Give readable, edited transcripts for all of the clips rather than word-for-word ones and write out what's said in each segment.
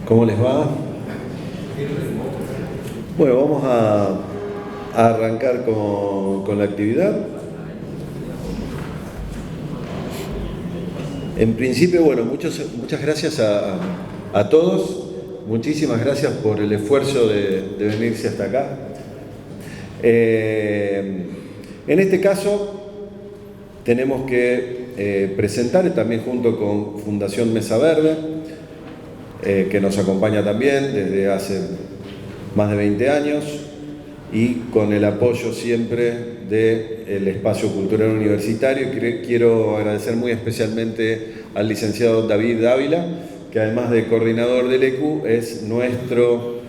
¿Cómo les va? Bueno, vamos a arrancar con la actividad. En principio, bueno, muchas gracias a todos. Muchísimas gracias por el esfuerzo de venirse hasta acá. En este caso, tenemos que presentar, también junto con Fundación Mesa Verde, que nos acompaña también desde hace más de 20 años y con el apoyo siempre del Espacio Cultural Universitario. Quiero agradecer muy especialmente al licenciado David Dávila, que además de coordinador del ECU es nuestro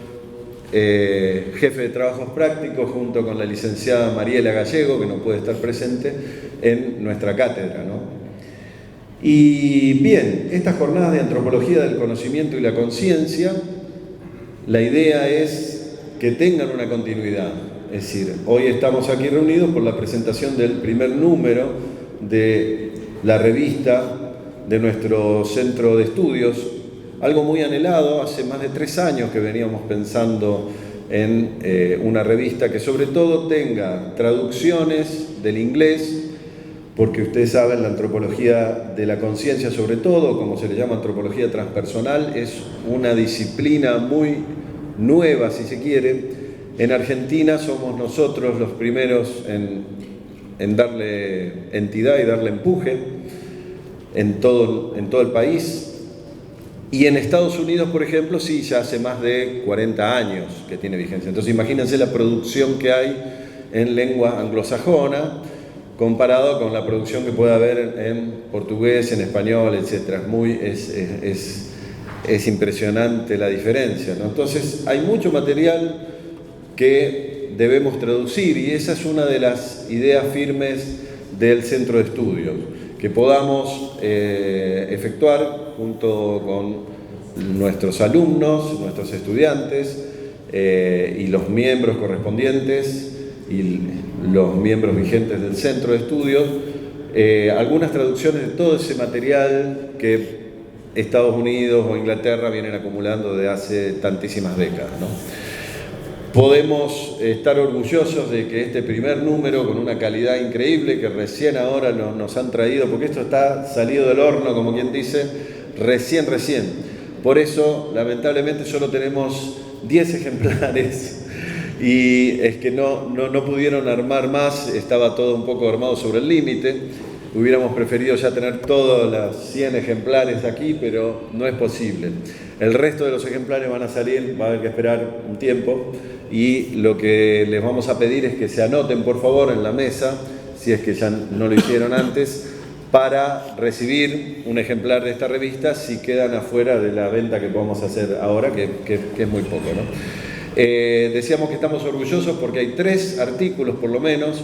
jefe de trabajos prácticos, junto con la licenciada Mariela Gallego, que no puede estar presente en nuestra cátedra, ¿no? Y bien, estas jornadas de antropología del conocimiento y la conciencia, la idea es que tengan una continuidad. Es decir, hoy estamos aquí reunidos por la presentación del primer número de la revista de nuestro centro de estudios, algo muy anhelado. Hace más de 3 años que veníamos pensando en una revista que sobre todo tenga traducciones del inglés, porque ustedes saben, la antropología de la conciencia, sobre todo, como se le llama antropología transpersonal, es una disciplina muy nueva, si se quiere. En Argentina somos nosotros los primeros en darle entidad y darle empuje en todo el país. Y en Estados Unidos, por ejemplo, sí, ya hace más de 40 años que tiene vigencia. Entonces imagínense la producción que hay en lengua anglosajona, comparado con la producción que puede haber en portugués, en español, etc. Es impresionante la diferencia, ¿no? Entonces hay mucho material que debemos traducir, y esa es una de las ideas firmes del centro de estudios, que podamos efectuar junto con nuestros alumnos, nuestros estudiantes y los miembros correspondientes y los miembros vigentes del centro de estudios, algunas traducciones de todo ese material que Estados Unidos o Inglaterra vienen acumulando desde hace tantísimas décadas, ¿no? Podemos estar orgullosos de que este primer número, con una calidad increíble que recién ahora nos han traído, porque esto está salido del horno, como quien dice, recién. Por eso, lamentablemente, solo tenemos 10 ejemplares. Y es que no pudieron armar más, estaba todo un poco armado sobre el límite. Hubiéramos preferido ya tener todos los 100 ejemplares aquí, pero no es posible. El resto de los ejemplares van a salir, va a haber que esperar un tiempo, y lo que les vamos a pedir es que se anoten, por favor, en la mesa, si es que ya no lo hicieron antes, para recibir un ejemplar de esta revista si quedan afuera de la venta que podemos hacer ahora, que es muy poco, ¿no? Decíamos que estamos orgullosos porque hay 3 artículos, por lo menos,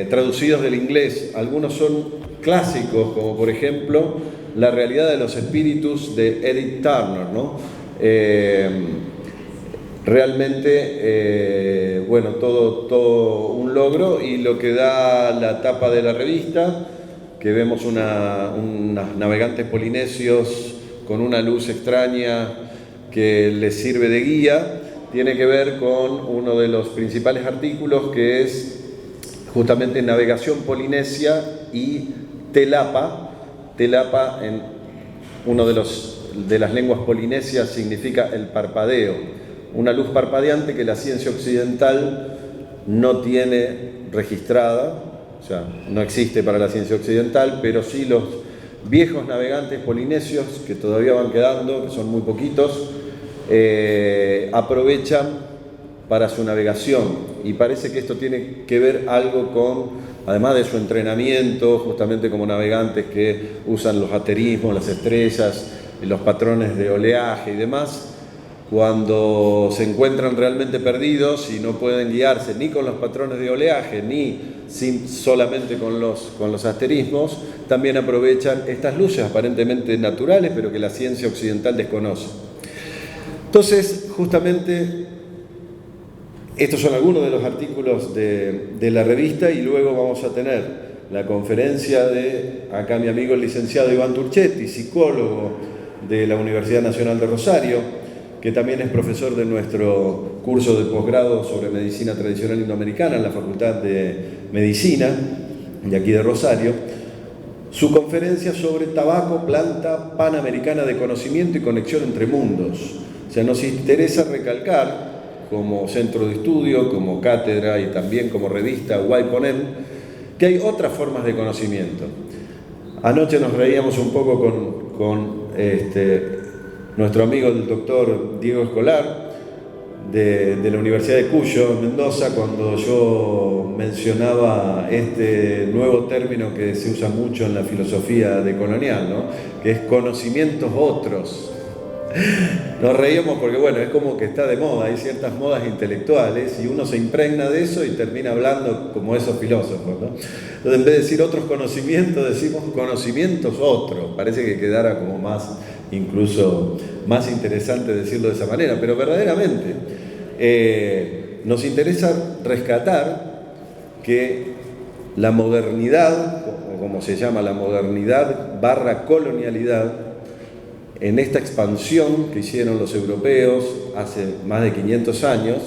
traducidos del inglés. Algunos son clásicos, como por ejemplo La realidad de los espíritus, de Edith Turner, ¿no? Realmente, bueno, todo un logro, y lo que da la tapa de la revista, que vemos unos navegantes polinesios con una luz extraña que les sirve de guía, tiene que ver con uno de los principales artículos, que es justamente navegación polinesia y telapa. Telapa, en uno de las lenguas polinesias, significa el parpadeo, una luz parpadeante que la ciencia occidental no tiene registrada, o sea, no existe para la ciencia occidental, pero sí los viejos navegantes polinesios, que todavía van quedando, que son muy poquitos, aprovechan para su navegación. Y parece que esto tiene que ver algo con, además de su entrenamiento, justamente como navegantes que usan los asterismos, las estrellas, los patrones de oleaje y demás, cuando se encuentran realmente perdidos y no pueden guiarse ni con los patrones de oleaje ni solamente con los asterismos, también aprovechan estas luces aparentemente naturales, pero que la ciencia occidental desconoce. Entonces, justamente, estos son algunos de los artículos de la revista, y luego vamos a tener la conferencia de acá mi amigo el licenciado Iván Turchetti, psicólogo de la Universidad Nacional de Rosario, que también es profesor de nuestro curso de posgrado sobre medicina tradicional indoamericana en la Facultad de Medicina de aquí de Rosario, su conferencia sobre tabaco, planta panamericana de conocimiento y conexión entre mundos. O sea, nos interesa recalcar, como centro de estudio, como cátedra y también como revista Waiponem, que hay otras formas de conocimiento. Anoche nos reíamos un poco con nuestro amigo el doctor Diego Escolar de la Universidad de Cuyo, Mendoza, cuando yo mencionaba este nuevo término que se usa mucho en la filosofía decolonial, ¿no? Que es conocimientos otros. Nos reíamos porque, bueno, es como que está de moda, hay ciertas modas intelectuales y uno se impregna de eso y termina hablando como esos filósofos, ¿no? Entonces, en vez de decir otros conocimientos, decimos conocimientos otros. Parece que quedara como más, incluso más interesante decirlo de esa manera, pero verdaderamente nos interesa rescatar que la modernidad, o como se llama la modernidad / colonialidad, en esta expansión que hicieron los europeos hace más de 500 años,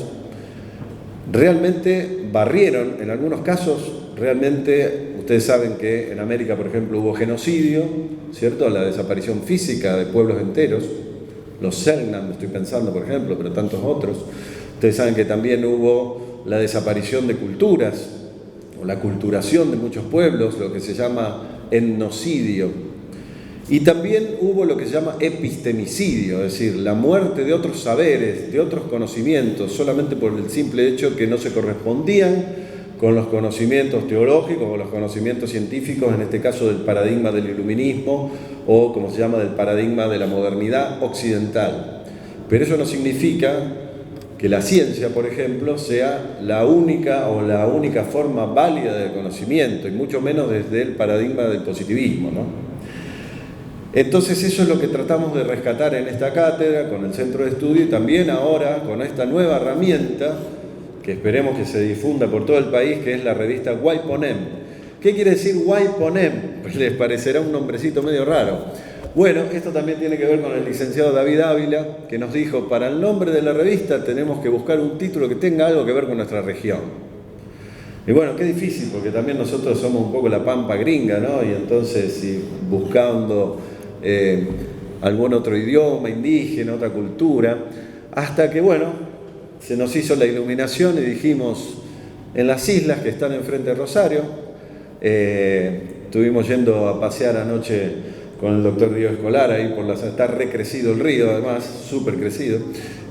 realmente barrieron, en algunos casos, realmente, ustedes saben que en América, por ejemplo, hubo genocidio, ¿cierto? La desaparición física de pueblos enteros, los Selknam, estoy pensando, por ejemplo, pero tantos otros. Ustedes saben que también hubo la desaparición de culturas, o la culturación de muchos pueblos, lo que se llama etnocidio. Y también hubo lo que se llama epistemicidio, es decir, la muerte de otros saberes, de otros conocimientos, solamente por el simple hecho que no se correspondían con los conocimientos teológicos o los conocimientos científicos, en este caso del paradigma del iluminismo o como se llama del paradigma de la modernidad occidental. Pero eso no significa que la ciencia, por ejemplo, sea la única forma válida de conocimiento, y mucho menos desde el paradigma del positivismo, ¿no? Entonces eso es lo que tratamos de rescatar en esta cátedra, con el centro de estudio, y también ahora con esta nueva herramienta, que esperemos que se difunda por todo el país, que es la revista Waiponem. ¿Qué quiere decir Waiponem? Pues les parecerá un nombrecito medio raro. Bueno, esto también tiene que ver con el licenciado David Ávila, que nos dijo, para el nombre de la revista tenemos que buscar un título que tenga algo que ver con nuestra región. Y bueno, qué difícil, porque también nosotros somos un poco la pampa gringa, ¿no? Y entonces, si buscando algún otro idioma indígena, otra cultura, hasta que, bueno, se nos hizo la iluminación y dijimos, en las islas que están enfrente de Rosario, estuvimos yendo a pasear anoche con el doctor Diego Escolar, ahí está recrecido el río, además, súper crecido,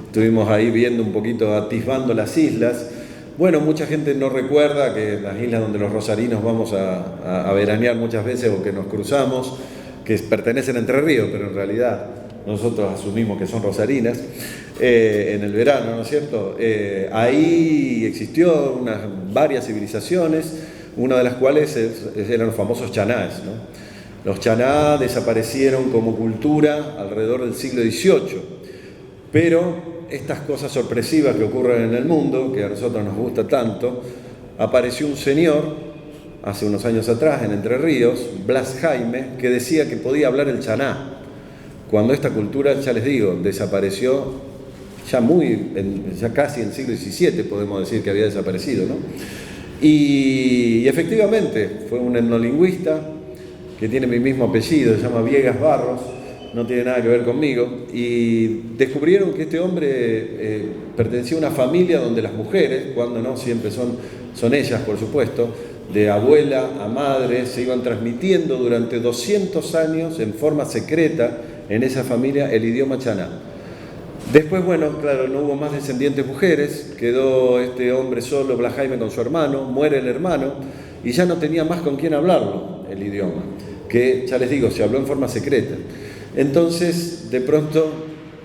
estuvimos ahí viendo un poquito, atisbando las islas. Bueno, mucha gente no recuerda que las islas donde los rosarinos vamos a veranear muchas veces o que nos cruzamos, que pertenecen a Entre Ríos, pero en realidad nosotros asumimos que son rosarinas, en el verano, ¿no es cierto? Ahí existió varias civilizaciones, una de las cuales eran los famosos chanás, ¿no? Los chanás desaparecieron como cultura alrededor del siglo XVIII, pero estas cosas sorpresivas que ocurren en el mundo, que a nosotros nos gusta tanto, apareció un señor hace unos años atrás, en Entre Ríos, Blas Jaime, que decía que podía hablar el chaná, cuando esta cultura, ya les digo, desapareció ya casi en el siglo XVII, podemos decir que había desaparecido, ¿no? Y efectivamente, fue un etnolingüista que tiene mi mismo apellido, se llama Viegas Barros, no tiene nada que ver conmigo, y descubrieron que este hombre pertenecía a una familia donde las mujeres, cuando no, siempre son ellas, por supuesto, de abuela a madre, se iban transmitiendo durante 200 años en forma secreta en esa familia el idioma chaná. Después, bueno, claro, no hubo más descendientes mujeres, quedó este hombre solo, Blas Jaime, con su hermano, muere el hermano y ya no tenía más con quién hablarlo, el idioma, que ya les digo, se habló en forma secreta. Entonces, de pronto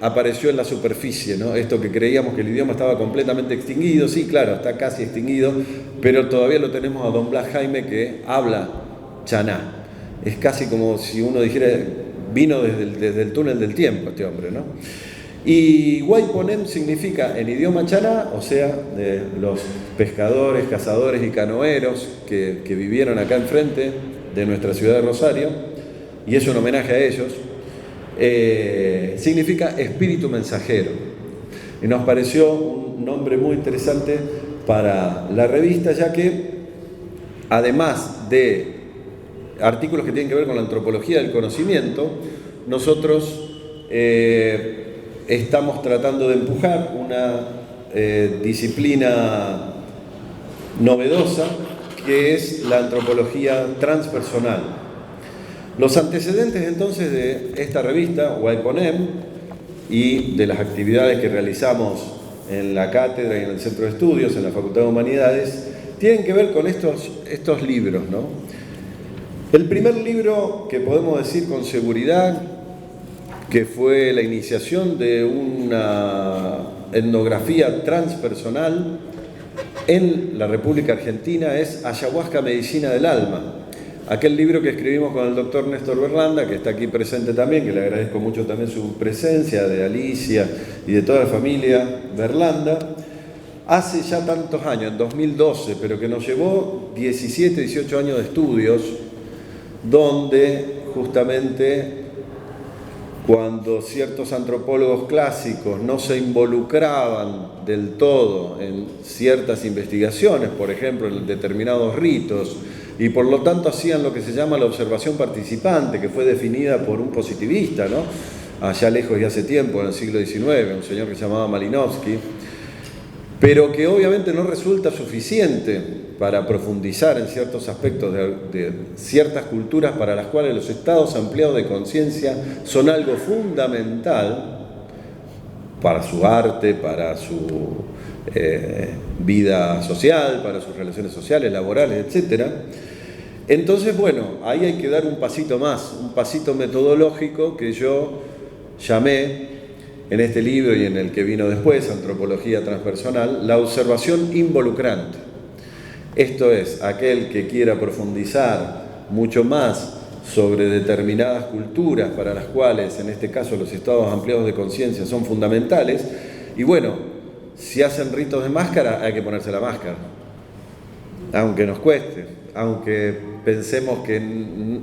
apareció en la superficie, ¿no? Esto que creíamos que el idioma estaba completamente extinguido, sí, claro, está casi extinguido, pero todavía lo tenemos a don Blas Jaime que habla chaná. Es casi como si uno dijera, vino desde el túnel del tiempo este hombre, ¿no? Y Waiponem significa en idioma chaná, o sea, de los pescadores, cazadores y canoeros que vivieron acá enfrente de nuestra ciudad de Rosario, y es un homenaje a ellos. significa espíritu mensajero. Y nos pareció un nombre muy interesante para la revista, ya que además de artículos que tienen que ver con la antropología del conocimiento, nosotros estamos tratando de empujar una disciplina novedosa que es la antropología transpersonal. Los antecedentes entonces de esta revista, Waiponem, y de las actividades que realizamos en la cátedra y en el Centro de Estudios, en la Facultad de Humanidades, tienen que ver con estos libros, ¿no? El primer libro que podemos decir con seguridad que fue la iniciación de una etnografía transpersonal en la República Argentina es Ayahuasca, Medicina del Alma. Aquel libro que escribimos con el doctor Néstor Berlanda, que está aquí presente también, que le agradezco mucho también su presencia, de Alicia y de toda la familia Berlanda, hace ya tantos años, en 2012, pero que nos llevó 17, 18 años de estudios, donde justamente cuando ciertos antropólogos clásicos no se involucraban del todo en ciertas investigaciones, por ejemplo en determinados ritos, y por lo tanto hacían lo que se llama la observación participante, que fue definida por un positivista, ¿no? Allá lejos y hace tiempo, en el siglo XIX, un señor que se llamaba Malinowski, pero que obviamente no resulta suficiente para profundizar en ciertos aspectos de ciertas culturas para las cuales los estados ampliados de conciencia son algo fundamental para su arte, para su vida social, para sus relaciones sociales, laborales, etc. Entonces, bueno, ahí hay que dar un pasito más, un pasito metodológico que yo llamé en este libro y en el que vino después, Antropología Transpersonal, la observación involucrante. Esto es, aquel que quiera profundizar mucho más sobre determinadas culturas para las cuales, en este caso, los estados ampliados de conciencia son fundamentales, y bueno, si hacen ritos de máscara, hay que ponerse la máscara, aunque nos cueste, aunque pensemos que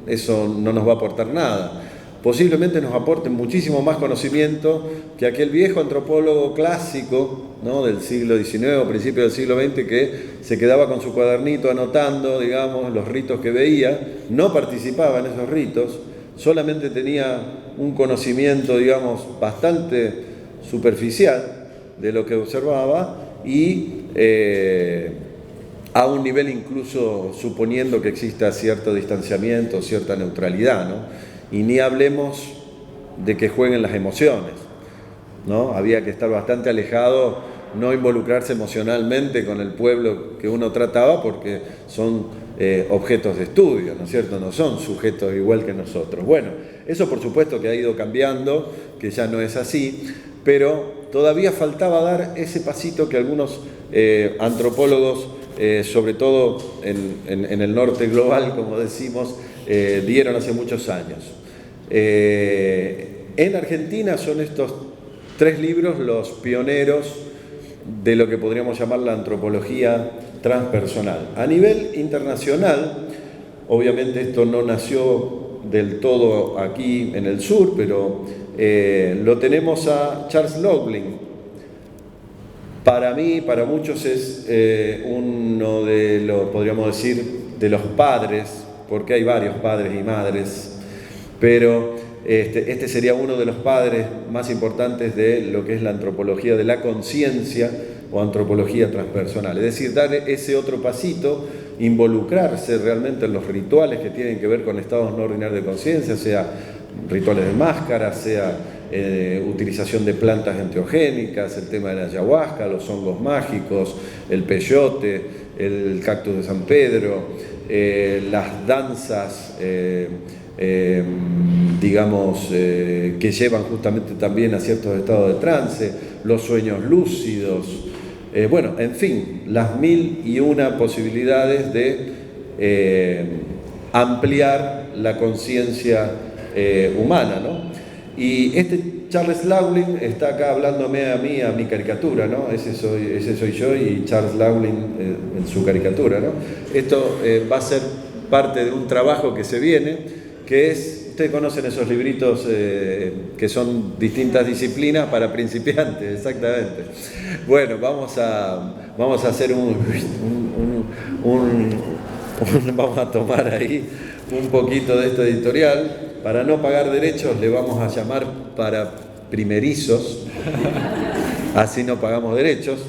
eso no nos va a aportar nada. Posiblemente nos aporten muchísimo más conocimiento que aquel viejo antropólogo clásico, ¿no?, del siglo XIX o principio del siglo XX, que se quedaba con su cuadernito anotando, digamos, los ritos que veía, no participaba en esos ritos, solamente tenía un conocimiento, digamos, bastante superficial de lo que observaba y a un nivel incluso suponiendo que exista cierto distanciamiento, cierta neutralidad, ¿no? Y ni hablemos de que jueguen las emociones, ¿no? Había que estar bastante alejado, no involucrarse emocionalmente con el pueblo que uno trataba, porque son objetos de estudio, ¿no es cierto? No son sujetos igual que nosotros. Bueno, eso por supuesto que ha ido cambiando, que ya no es así, pero todavía faltaba dar ese pasito que algunos antropólogos, sobre todo en el norte global, como decimos, dieron hace muchos años. En Argentina son estos 3 libros los pioneros de lo que podríamos llamar la antropología transpersonal. A nivel internacional, obviamente esto no nació del todo aquí en el sur, pero lo tenemos a Charles Loughlin. Para mí, para muchos es uno de los, podríamos decir, de los padres, porque hay varios padres y madres, pero este sería uno de los padres más importantes de lo que es la antropología de la conciencia o antropología transpersonal. Es decir, dar ese otro pasito, involucrarse realmente en los rituales que tienen que ver con estados no ordinarios de conciencia, sea rituales de máscara, sea utilización de plantas enteogénicas, el tema de la ayahuasca, los hongos mágicos, el peyote, el cactus de San Pedro, las danzas, digamos, que llevan justamente también a ciertos estados de trance, los sueños lúcidos, bueno, en fin, las 1001 posibilidades de ampliar la conciencia humana, ¿no? Y este Charles Loughlin está acá hablándome a mí, a mi caricatura, ¿no? Ese soy yo y Charles Loughlin en su caricatura, ¿no? Esto va a ser parte de un trabajo que se viene, que es, ustedes conocen esos libritos que son distintas disciplinas para principiantes, exactamente. Bueno, vamos a hacer vamos a tomar ahí un poquito de este editorial. Para no pagar derechos le vamos a llamar para primerizos, así no pagamos derechos,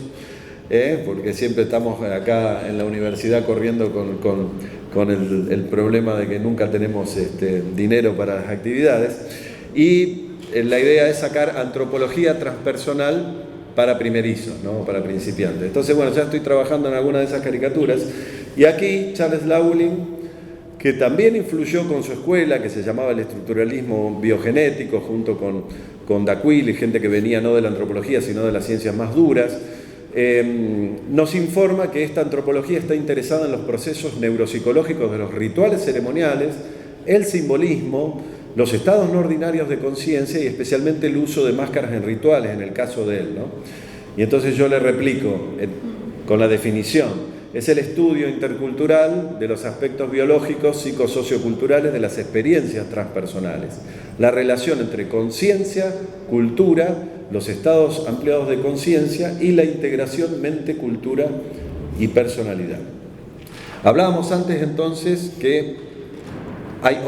porque siempre estamos acá en la universidad corriendo con el problema de que nunca tenemos dinero para las actividades. Y la idea es sacar antropología transpersonal para primerizos, ¿no? Para principiantes. Entonces, bueno, ya estoy trabajando en alguna de esas caricaturas. Y aquí Charles Lauling, que también influyó con su escuela, que se llamaba el estructuralismo biogenético, junto con D'Aquila y gente que venía no de la antropología, sino de las ciencias más duras, nos informa que esta antropología está interesada en los procesos neuropsicológicos de los rituales ceremoniales, el simbolismo, los estados no ordinarios de conciencia y especialmente el uso de máscaras en rituales, en el caso de él, ¿no? Y entonces yo le replico con la definición. Es el estudio intercultural de los aspectos biológicos, psicosocioculturales de las experiencias transpersonales. La relación entre conciencia, cultura, los estados ampliados de conciencia y la integración mente, cultura y personalidad. Hablábamos antes entonces que hay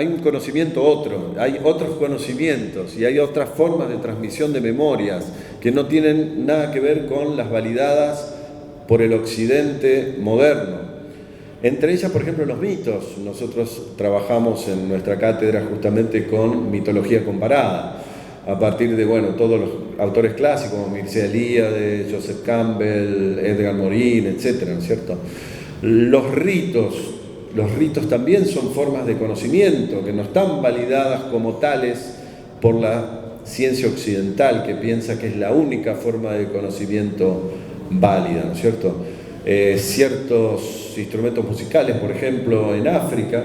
un conocimiento otro, hay otros conocimientos y hay otras formas de transmisión de memorias que no tienen nada que ver con las validadas por el occidente moderno. Entre ellas, por ejemplo, los mitos. Nosotros trabajamos en nuestra cátedra justamente con mitología comparada, a partir de, todos los autores clásicos, como Mircea Eliade, Joseph Campbell, Edgar Morin, etcétera, ¿no es cierto? Los ritos también son formas de conocimiento que no están validadas como tales por la ciencia occidental, que piensa que es la única forma de conocimiento válida, ¿no es cierto? Ciertos instrumentos musicales, por ejemplo, en África,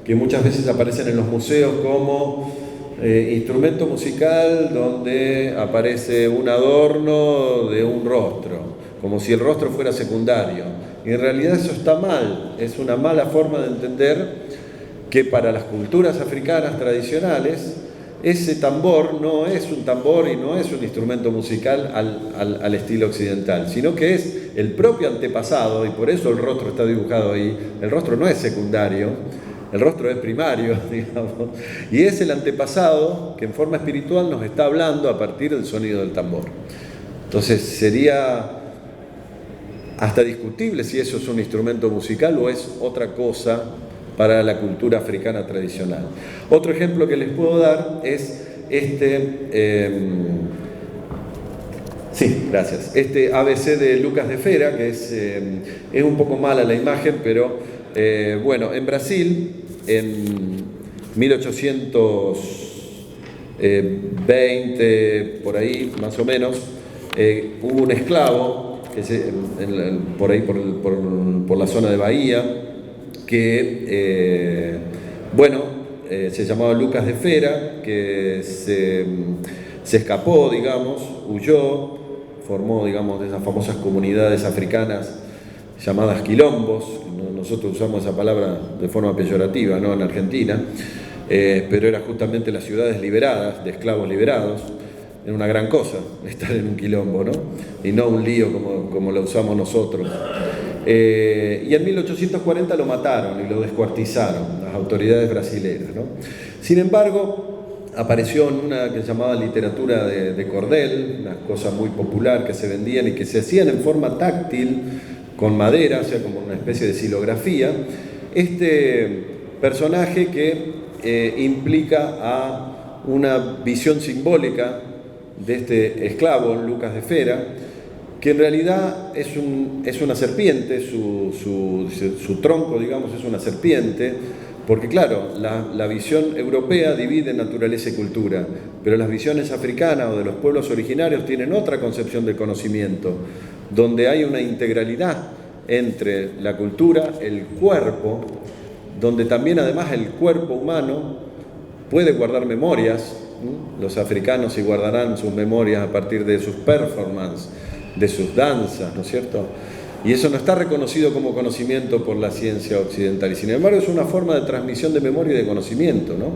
que muchas veces aparecen en los museos como instrumento musical donde aparece un adorno de un rostro, como si el rostro fuera secundario. Y en realidad eso está mal, es una mala forma de entender que para las culturas africanas tradicionales ese tambor no es un tambor y no es un instrumento musical al estilo occidental, sino que es el propio antepasado, y por eso el rostro está dibujado ahí. El rostro no es secundario, el rostro es primario, digamos, y es el antepasado que en forma espiritual nos está hablando a partir del sonido del tambor. Entonces sería hasta discutible si eso es un instrumento musical o es otra cosa para la cultura africana tradicional. Otro ejemplo que les puedo dar es este ABC de Lucas de Fera, que es un poco mala la imagen, pero en Brasil, en 1820, por ahí más o menos, hubo un esclavo por ahí por la zona de Bahía, que se llamaba Lucas de Fera, que se escapó, digamos, huyó, formó, digamos, de esas famosas comunidades africanas llamadas quilombos. Nosotros usamos esa palabra de forma peyorativa, ¿no?, en Argentina, pero era justamente las ciudades liberadas, de esclavos liberados. Era una gran cosa estar en un quilombo, ¿no? Y no un lío como lo usamos nosotros. Y en 1840 lo mataron y lo descuartizaron las autoridades brasileñas, ¿no? Sin embargo, apareció en una que se llamaba literatura de cordel, una cosa muy popular que se vendían y que se hacían en forma táctil, con madera, o sea, como una especie de xilografía, este personaje que implica a una visión simbólica de este esclavo, Lucas de Fera, que en realidad es una serpiente, su tronco, digamos, es una serpiente, porque claro, la visión europea divide naturaleza y cultura, pero las visiones africanas o de los pueblos originarios tienen otra concepción del conocimiento, donde hay una integralidad entre la cultura, el cuerpo, donde también además el cuerpo humano puede guardar memorias. Los africanos sí guardarán sus memorias a partir de sus performances, de sus danzas, ¿no es cierto? Y eso no está reconocido como conocimiento por la ciencia occidental. Y sin embargo es una forma de transmisión de memoria y de conocimiento, ¿no?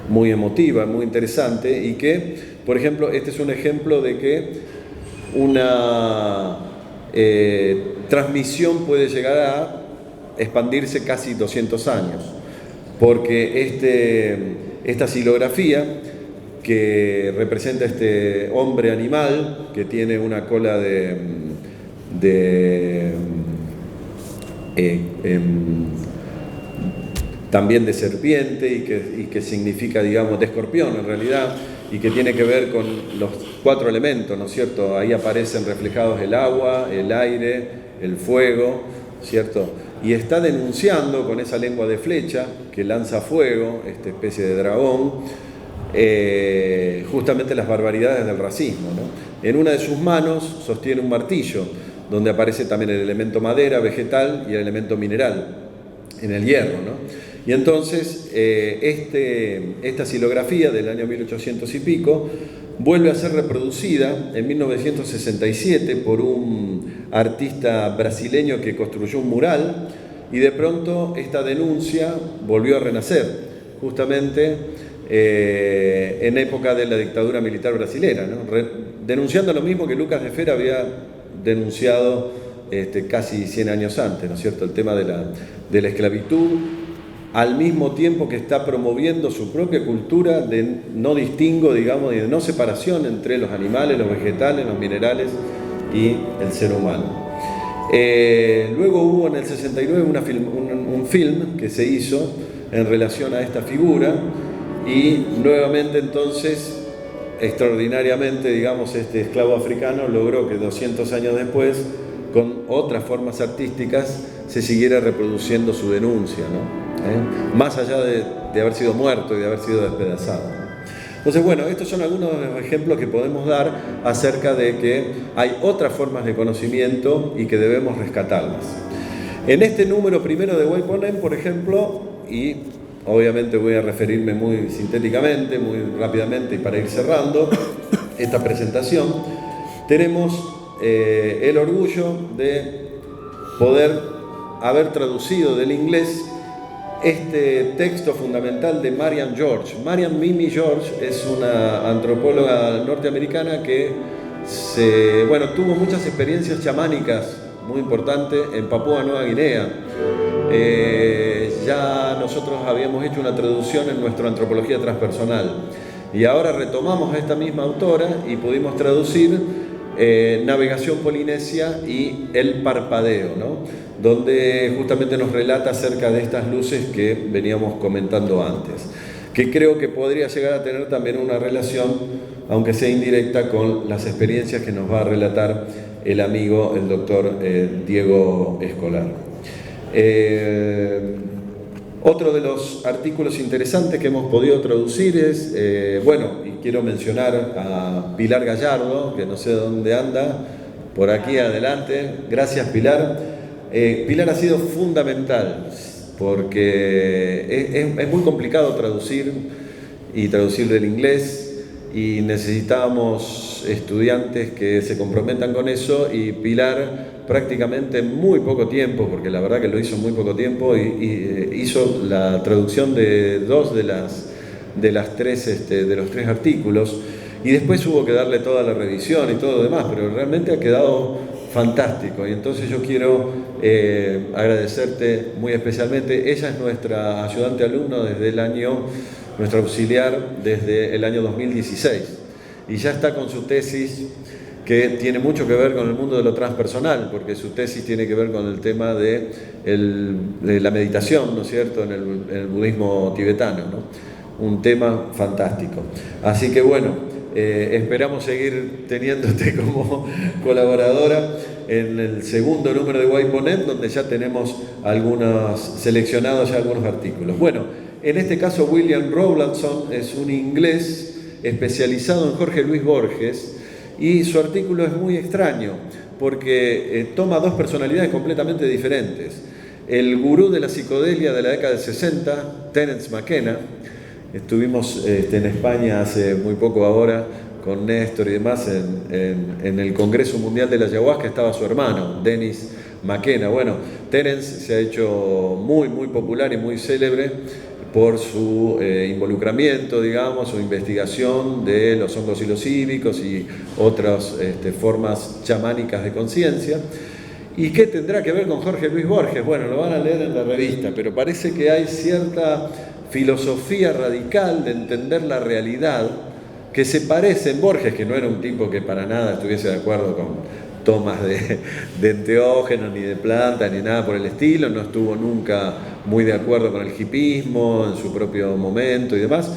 Muy emotiva, muy interesante, y que, por ejemplo, este es un ejemplo de que una transmisión puede llegar a expandirse casi 200 años, porque esta silografía que representa este hombre animal que tiene una cola también de serpiente y que significa, digamos, de escorpión en realidad, y que tiene que ver con los 4 elementos, ¿no es cierto? Ahí aparecen reflejados el agua, el aire, el fuego, ¿cierto? Y está denunciando con esa lengua de flecha que lanza fuego, esta especie de dragón, justamente las barbaridades del racismo, ¿no? En una de sus manos sostiene un martillo, donde aparece también el elemento madera, vegetal, y el elemento mineral, en el hierro, ¿no? Y entonces esta silografía del año 1800 y pico vuelve a ser reproducida en 1967 por un artista brasileño que construyó un mural, y de pronto esta denuncia volvió a renacer, justamente en época de la dictadura militar brasilera, ¿no? Denunciando lo mismo que Lucas de Fera había denunciado casi 100 años antes, ¿no es cierto? El tema de la esclavitud, al mismo tiempo que está promoviendo su propia cultura de no distingo, digamos, y de no separación entre los animales, los vegetales, los minerales y el ser humano. Luego hubo en el 69 un film que se hizo en relación a esta figura, y nuevamente entonces, extraordinariamente, digamos, este esclavo africano logró que 200 años después, con otras formas artísticas, se siguiera reproduciendo su denuncia, ¿no? Más allá de haber sido muerto y de haber sido despedazado. Entonces, bueno, estos son algunos de los ejemplos que podemos dar acerca de que hay otras formas de conocimiento y que debemos rescatarlas. En este número primero de Waypoint, por ejemplo, y obviamente voy a referirme muy sintéticamente, muy rápidamente, y para ir cerrando esta presentación, tenemos el orgullo de poder haber traducido del inglés este texto fundamental de Marian George. Marian Mimi George es una antropóloga norteamericana que tuvo muchas experiencias chamánicas muy importantes en Papúa Nueva Guinea. Ya nosotros habíamos hecho una traducción en nuestra antropología transpersonal, y ahora retomamos a esta misma autora y pudimos traducir Navegación Polinesia y El Parpadeo, ¿no? Donde justamente nos relata acerca de estas luces que veníamos comentando antes, que creo que podría llegar a tener también una relación, aunque sea indirecta, con las experiencias que nos va a relatar el amigo, el doctor Diego Escolar. Otro de los artículos interesantes que hemos podido traducir es, y quiero mencionar a Pilar Gallardo, que no sé dónde anda, por aquí adelante. Gracias, Pilar. Pilar ha sido fundamental, porque es muy complicado traducir del inglés, y necesitábamos estudiantes que se comprometan con eso, y Pilar prácticamente en muy poco tiempo, porque la verdad que lo hizo en muy poco tiempo, y hizo la traducción de dos de los tres artículos, y después hubo que darle toda la revisión y todo lo demás, pero realmente ha quedado fantástico. Y entonces yo quiero agradecerte muy especialmente. Ella es nuestra ayudante alumno nuestra auxiliar desde el año 2016, y ya está con su tesis, que tiene mucho que ver con el mundo de lo transpersonal, porque su tesis tiene que ver con el tema de la meditación, ¿no es cierto?, en el budismo tibetano, ¿no? Un tema fantástico. Así que esperamos seguir teniéndote como colaboradora en el segundo número de Waypoint, donde ya tenemos seleccionados algunos artículos. En este caso William Rowlandson es un inglés especializado en Jorge Luis Borges, y su artículo es muy extraño porque toma dos personalidades completamente diferentes. El gurú de la psicodelia de la década del 60, Terence McKenna. Estuvimos en España hace muy poco ahora con Néstor y demás en el Congreso Mundial de la Ayahuasca. Estaba su hermano, Denis McKenna. Bueno, Terence se ha hecho muy, muy popular y muy célebre por su involucramiento, digamos, su investigación de los hongos psilocíbicos y otras formas chamánicas de conciencia. ¿Y qué tendrá que ver con Jorge Luis Borges? Bueno, lo van a leer en la revista, pero parece que hay cierta filosofía radical de entender la realidad que se parece en Borges, que no era un tipo que para nada estuviese de acuerdo con tomas de enteógenos, ni de plantas, ni nada por el estilo, no estuvo nunca muy de acuerdo con el hipismo en su propio momento y demás,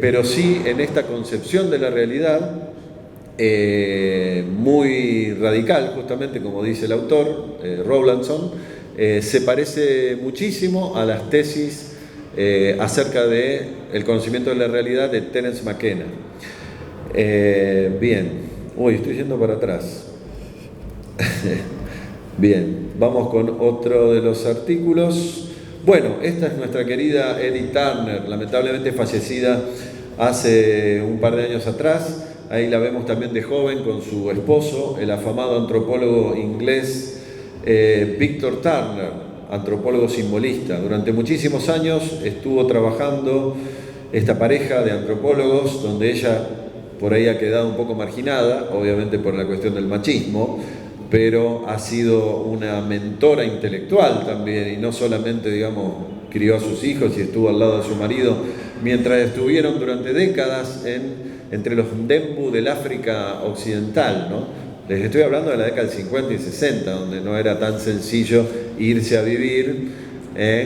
pero sí en esta concepción de la realidad muy radical, justamente como dice el autor, Rowlandson, se parece muchísimo a las tesis acerca del conocimiento de la realidad de Terence McKenna. Bien, estoy yendo para atrás. Bien, vamos con otro de los artículos. Bueno, esta es nuestra querida Edith Turner, lamentablemente fallecida hace un par de años atrás. Ahí la vemos también de joven con su esposo, el afamado antropólogo inglés Victor Turner, antropólogo simbolista. Durante muchísimos años estuvo trabajando esta pareja de antropólogos, donde ella por ahí ha quedado un poco marginada, obviamente por la cuestión del machismo, pero ha sido una mentora intelectual también, y no solamente, digamos, crió a sus hijos y estuvo al lado de su marido, mientras estuvieron durante décadas entre los Ndembu del África Occidental, ¿no? Les estoy hablando de la década del 50 y 60, donde no era tan sencillo irse a vivir,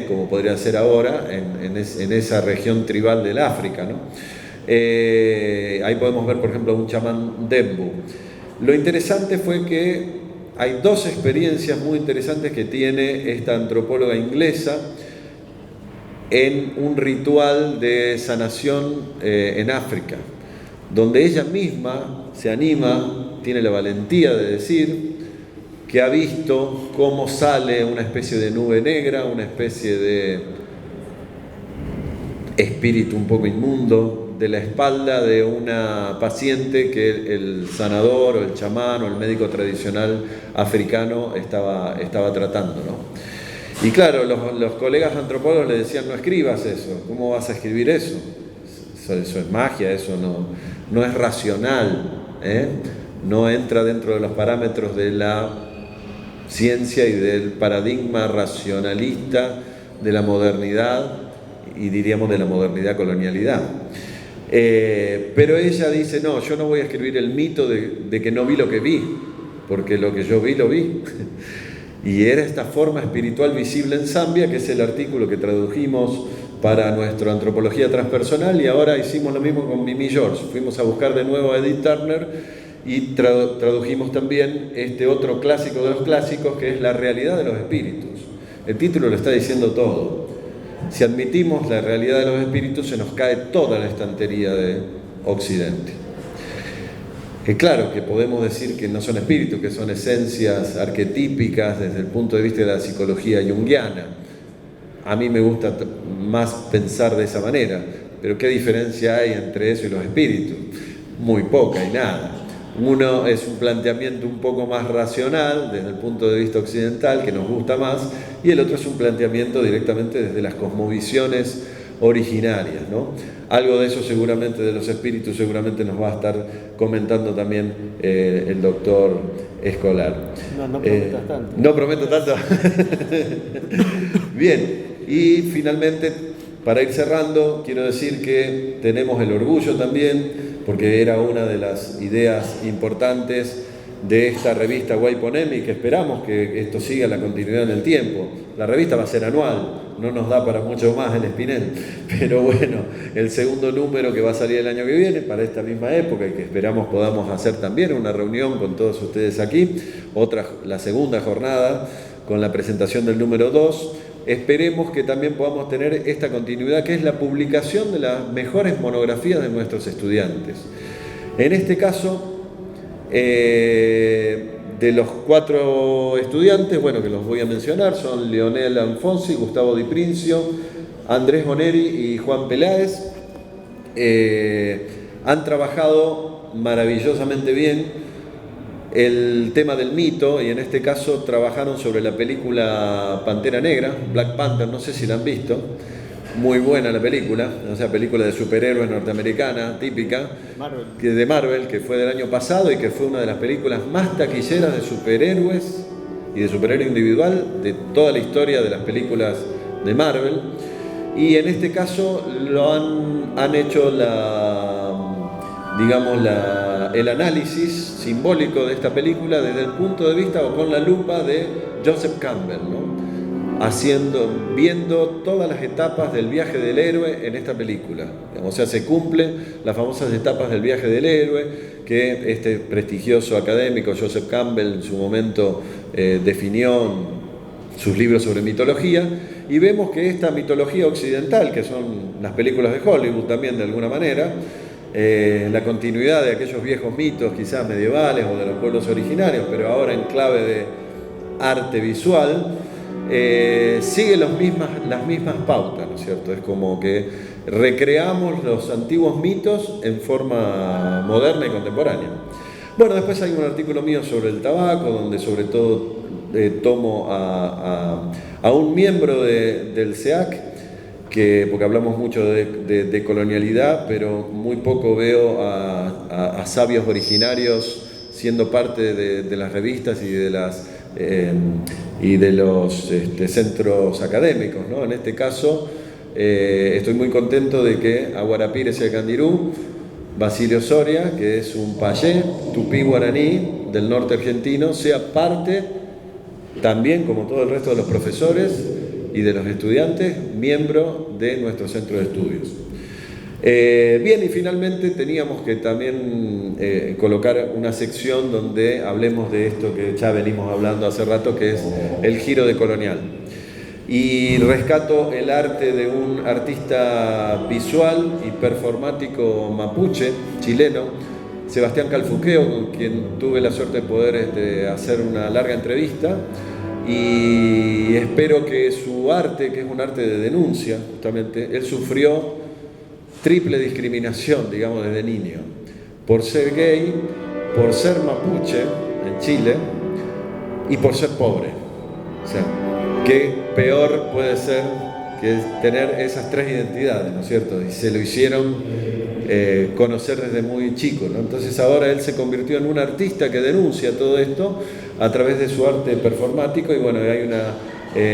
como podría ser ahora, en esa región tribal del África, ¿no? Ahí podemos ver, por ejemplo, un chamán Ndembu. Lo interesante fue que hay dos experiencias muy interesantes que tiene esta antropóloga inglesa en un ritual de sanación en África, donde ella misma se anima, tiene la valentía de decir que ha visto cómo sale una especie de nube negra, una especie de espíritu un poco inmundo, de la espalda de una paciente que el sanador o el chamán o el médico tradicional africano estaba tratando, ¿no? Y claro, los colegas antropólogos le decían: no escribas eso, ¿cómo vas a escribir eso? Eso es magia, eso no es racional, no entra dentro de los parámetros de la ciencia y del paradigma racionalista de la modernidad, y diríamos de la modernidad-colonialidad. Pero ella dice: no, yo no voy a escribir el mito de que no vi lo que vi, porque lo que yo vi, lo vi. Y era esta forma espiritual visible en Zambia, que es el artículo que tradujimos para nuestra antropología transpersonal, y ahora hicimos lo mismo con Mimi George. Fuimos a buscar de nuevo a Edith Turner y tradujimos también este otro clásico de los clásicos, que es La realidad de los espíritus. El título lo está diciendo todo. Si admitimos la realidad de los espíritus, se nos cae toda la estantería de Occidente. Claro que podemos decir que no son espíritus, que son esencias arquetípicas desde el punto de vista de la psicología junguiana. A mí me gusta más pensar de esa manera, pero ¿qué diferencia hay entre eso y los espíritus? Muy poca y nada. Uno es un planteamiento un poco más racional desde el punto de vista occidental, que nos gusta más, y el otro es un planteamiento directamente desde las cosmovisiones originarias, ¿no? Algo de eso seguramente, de los espíritus, seguramente nos va a estar comentando también el doctor Escolar. No prometas tanto. No prometo tanto. Bien, y finalmente, para ir cerrando, quiero decir que tenemos el orgullo también, porque era una de las ideas importantes de esta revista Waiponemi, que esperamos que esto siga la continuidad en el tiempo. La revista va a ser anual, no nos da para mucho más el Espinel, pero bueno, el segundo número que va a salir el año que viene, para esta misma época, y que esperamos podamos hacer también una reunión con todos ustedes aquí, la segunda jornada con la presentación del número 2, esperemos que también podamos tener esta continuidad, que es la publicación de las mejores monografías de nuestros estudiantes. En este caso, de los 4 estudiantes, bueno, que los voy a mencionar, son Leonel Anfonsi, Gustavo Di Princio, Andrés Boneri y Juan Peláez. Han trabajado maravillosamente bien. el tema del mito, y en este caso trabajaron sobre la película Pantera Negra, Black Panther, no sé si la han visto, muy buena la película, o sea, película de superhéroes norteamericana, típica, de Marvel, que fue del año pasado y que fue una de las películas más taquilleras de superhéroes y de superhéroe individual de toda la historia de las películas de Marvel. Y en este caso lo han hecho el análisis simbólico de esta película desde el punto de vista o con la lupa de Joseph Campbell, ¿no? Viendo todas las etapas del viaje del héroe en esta película. O sea, se cumplen las famosas etapas del viaje del héroe que este prestigioso académico Joseph Campbell en su momento definió en sus libros sobre mitología, y vemos que esta mitología occidental, que son las películas de Hollywood también de alguna manera, la continuidad de aquellos viejos mitos quizás medievales o de los pueblos originarios, pero ahora en clave de arte visual, sigue las mismas pautas, ¿no es cierto? Es como que recreamos los antiguos mitos en forma moderna y contemporánea. Bueno, después hay un artículo mío sobre el tabaco, donde sobre todo tomo a un miembro del SEAC, porque hablamos mucho de colonialidad, pero muy poco veo a sabios originarios siendo parte de las revistas y de los centros académicos, ¿no? En este caso, estoy muy contento de que Aguarapires y Candirú, Basilio Soria, que es un payé tupí guaraní del norte argentino, sea parte también, como todo el resto de los profesores y de los estudiantes, miembro de nuestro centro de estudios. Bien, y finalmente teníamos que también colocar una sección donde hablemos de esto que ya venimos hablando hace rato, que es el giro decolonial. Y rescato el arte de un artista visual y performático mapuche, chileno, Sebastián Calfuqueo, con quien tuve la suerte de poder hacer una larga entrevista, y espero que su arte, que es un arte de denuncia, justamente, él sufrió triple discriminación, digamos, desde niño, por ser gay, por ser mapuche en Chile y por ser pobre. O sea, ¿qué peor puede ser que tener esas tres identidades, ¿no es cierto? Y se lo hicieron conocer desde muy chico, ¿no? Entonces ahora él se convirtió en un artista que denuncia todo esto a través de su arte performático, y bueno, hay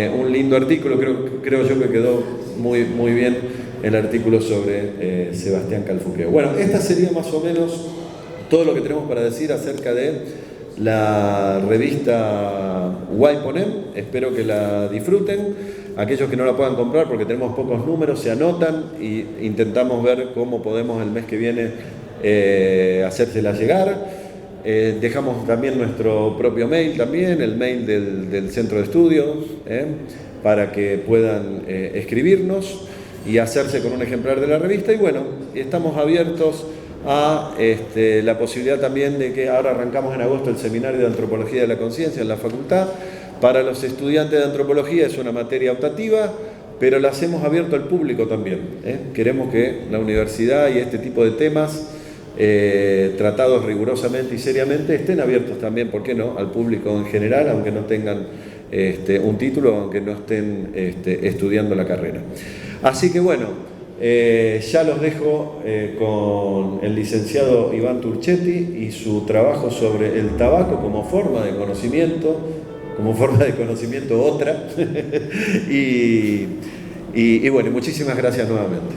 un lindo artículo, creo yo que quedó muy bien el artículo sobre Sebastián Calfuqueo. Bueno, esta sería más o menos todo lo que tenemos para decir acerca de la revista Waiponem. Espero que la disfruten. Aquellos que no la puedan comprar porque tenemos pocos números, se anotan y intentamos ver cómo podemos el mes que viene hacérsela llegar. Dejamos también nuestro propio mail, también el mail del centro de estudios, para que puedan escribirnos y hacerse con un ejemplar de la revista. Y bueno, estamos abiertos a la posibilidad también de que ahora arrancamos en agosto el seminario de Antropología de la Conciencia en la facultad. Para los estudiantes de antropología es una materia optativa, pero la hacemos abierto al público también. Queremos que la universidad y este tipo de temas tratados rigurosamente y seriamente estén abiertos también, ¿por qué no?, al público en general, aunque no tengan un título, aunque no estén estudiando la carrera. Así que bueno, ya los dejo con el licenciado Iván Turchetti y su trabajo sobre el tabaco como forma de conocimiento, otra. y bueno, muchísimas gracias nuevamente.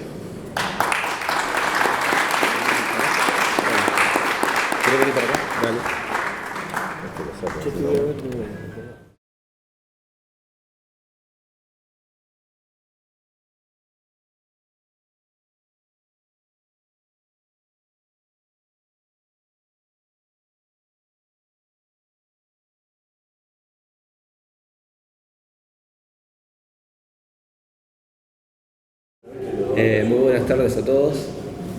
¿Quieres venir para acá? Dale. Muy buenas tardes a todos.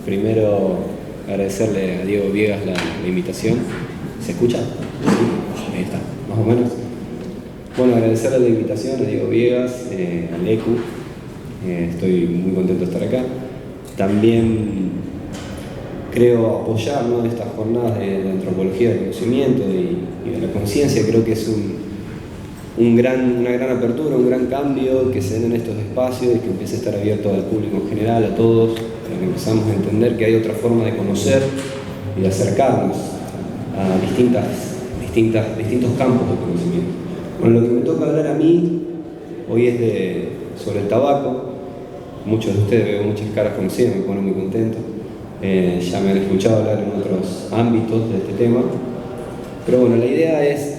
Primero agradecerle a Diego Viegas la invitación. ¿Se escucha? Sí, ahí está, más o menos. Bueno, agradecerle la invitación a Diego Viegas, al ECU. Estoy muy contento de estar acá. También creo apoyar, ¿no?, estas jornadas de antropología del conocimiento y de la conciencia. Creo que es una gran apertura, un gran cambio que se den en estos espacios y que empiece a estar abierto al público en general, a todos, para que empezamos a entender que hay otra forma de conocer y de acercarnos a distintos campos de conocimiento. Bueno, lo que me toca hablar a mí hoy es sobre el tabaco. Muchos de ustedes, veo muchas caras conocidas, me pone muy contento. Ya me han escuchado hablar en otros ámbitos de este tema. Pero bueno, la idea es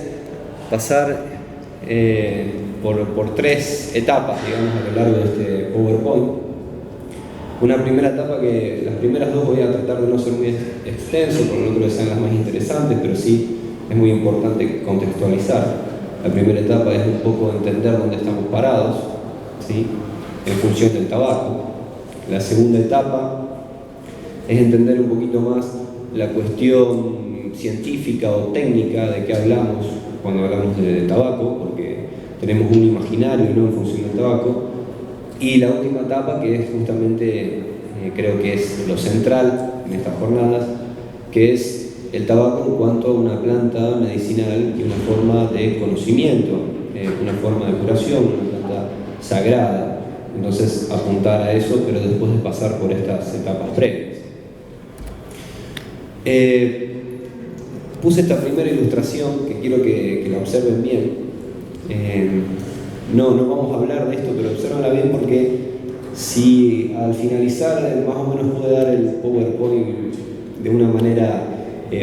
pasar por 3 etapas, digamos, a lo largo de este PowerPoint. Una primera etapa que las primeras 2 voy a tratar de no ser muy extenso, porque no creo que sean las más interesantes, pero sí es muy importante contextualizar. La primera etapa es un poco entender dónde estamos parados, ¿sí?, en función del tabaco. La segunda etapa es entender un poquito más la cuestión científica o técnica de qué hablamos cuando hablamos de tabaco, porque tenemos un imaginario, ¿no?, en función del tabaco. Y la última etapa, que es justamente, creo que es lo central en estas jornadas, que es el tabaco en cuanto a una planta medicinal y una forma de conocimiento, una forma de curación, una planta sagrada. Entonces, apuntar a eso, pero después de pasar por estas etapas previas. Puse esta primera ilustración que quiero que la observen bien. No vamos a hablar de esto, pero observenla bien, porque si al finalizar más o menos puede dar el PowerPoint de una manera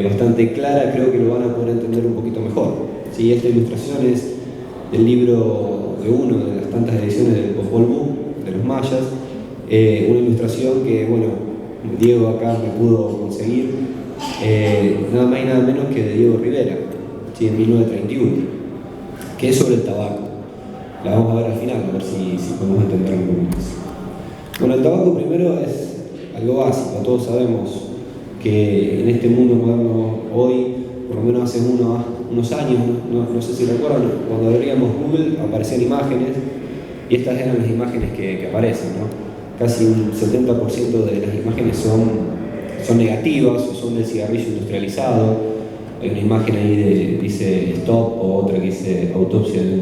bastante clara, creo que lo van a poder entender un poquito mejor. ¿Sí? Esta ilustración es del libro de una de las tantas ediciones del Popol Vuh, de los mayas, una ilustración que, bueno, Diego acá me pudo conseguir, nada más y nada menos que de Diego Rivera, ¿sí?, en 1931, que es sobre el tabaco. La vamos a ver al final, a ver si podemos entender un poco más. Bueno, el tabaco primero es algo básico. Todos sabemos que en este mundo moderno hoy, por lo menos hace unos años, no sé si recuerdan, cuando abríamos Google aparecían imágenes, y estas eran las imágenes que aparecen, ¿no? Casi un 70% de las imágenes son negativas o son del cigarrillo industrializado. Hay una imagen ahí dice stop, o otra que dice autopsia de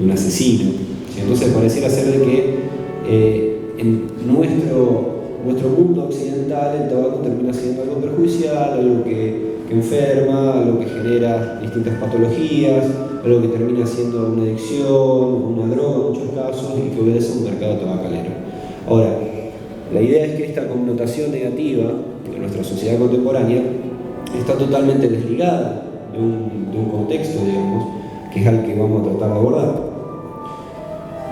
un asesino. ¿Sí? Entonces pareciera ser de que en nuestro mundo occidental el tabaco termina siendo algo perjudicial, algo que enferma, algo que genera distintas patologías, algo que termina siendo una adicción, una droga en muchos casos, y que obedece a un mercado tabacalero. Ahora, la idea es que esta connotación negativa de nuestra sociedad contemporánea está totalmente desligada de un contexto, digamos, que es al que vamos a tratar de abordar.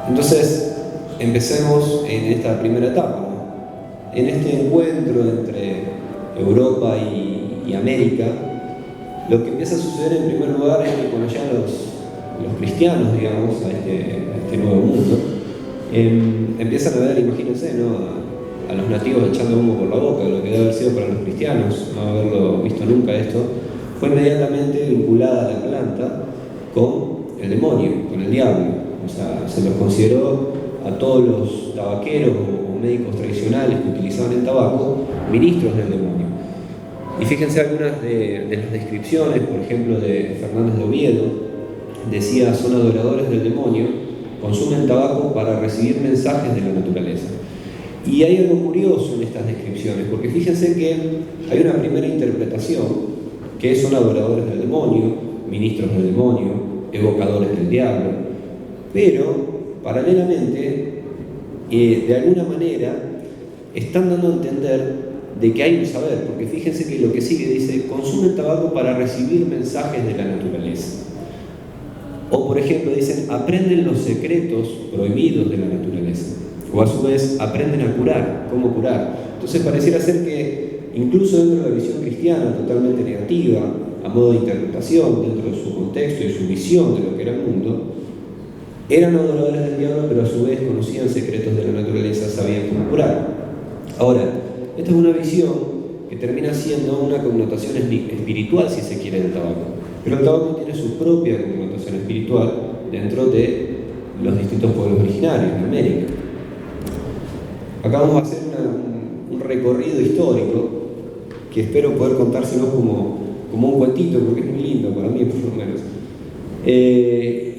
Entonces, empecemos en esta primera etapa, ¿no? En este encuentro entre Europa y América, lo que empieza a suceder en primer lugar es que cuando llegan los cristianos, digamos, a este nuevo mundo, empiezan a ver, imagínense, ¿no?, a los nativos echando humo por la boca. Lo que debe haber sido para los cristianos, no haberlo visto nunca esto, fue inmediatamente vinculada a la planta con el demonio, con el diablo. O sea, se los consideró a todos los tabaqueros o médicos tradicionales que utilizaban el tabaco ministros del demonio. Y fíjense algunas de las descripciones, por ejemplo, de Fernández de Oviedo, decía: son adoradores del demonio, consumen tabaco para recibir mensajes de la naturaleza. Y hay algo curioso en estas descripciones, porque fíjense que hay una primera interpretación, que son adoradores del demonio, ministros del demonio, evocadores del diablo, pero paralelamente, de alguna manera, están dando a entender de que hay un saber, porque fíjense que lo que sigue dice: consumen tabaco para recibir mensajes de la naturaleza. O por ejemplo dicen: aprenden los secretos prohibidos de la naturaleza. O a su vez aprenden a curar, cómo curar. Entonces pareciera ser que incluso dentro de la visión cristiana totalmente negativa, a modo de interpretación, dentro de su contexto y su visión de lo que era el mundo, eran adoradores del diablo, pero a su vez conocían secretos de la naturaleza, sabían cómo curar. Ahora, esta es una visión que termina siendo una connotación espiritual, si se quiere, del tabaco. Pero el tabaco tiene su propia connotación espiritual dentro de los distintos pueblos originarios de América. Acá vamos a hacer un recorrido histórico que espero poder contárselos como un cuentito, porque es muy lindo para mí, por lo menos.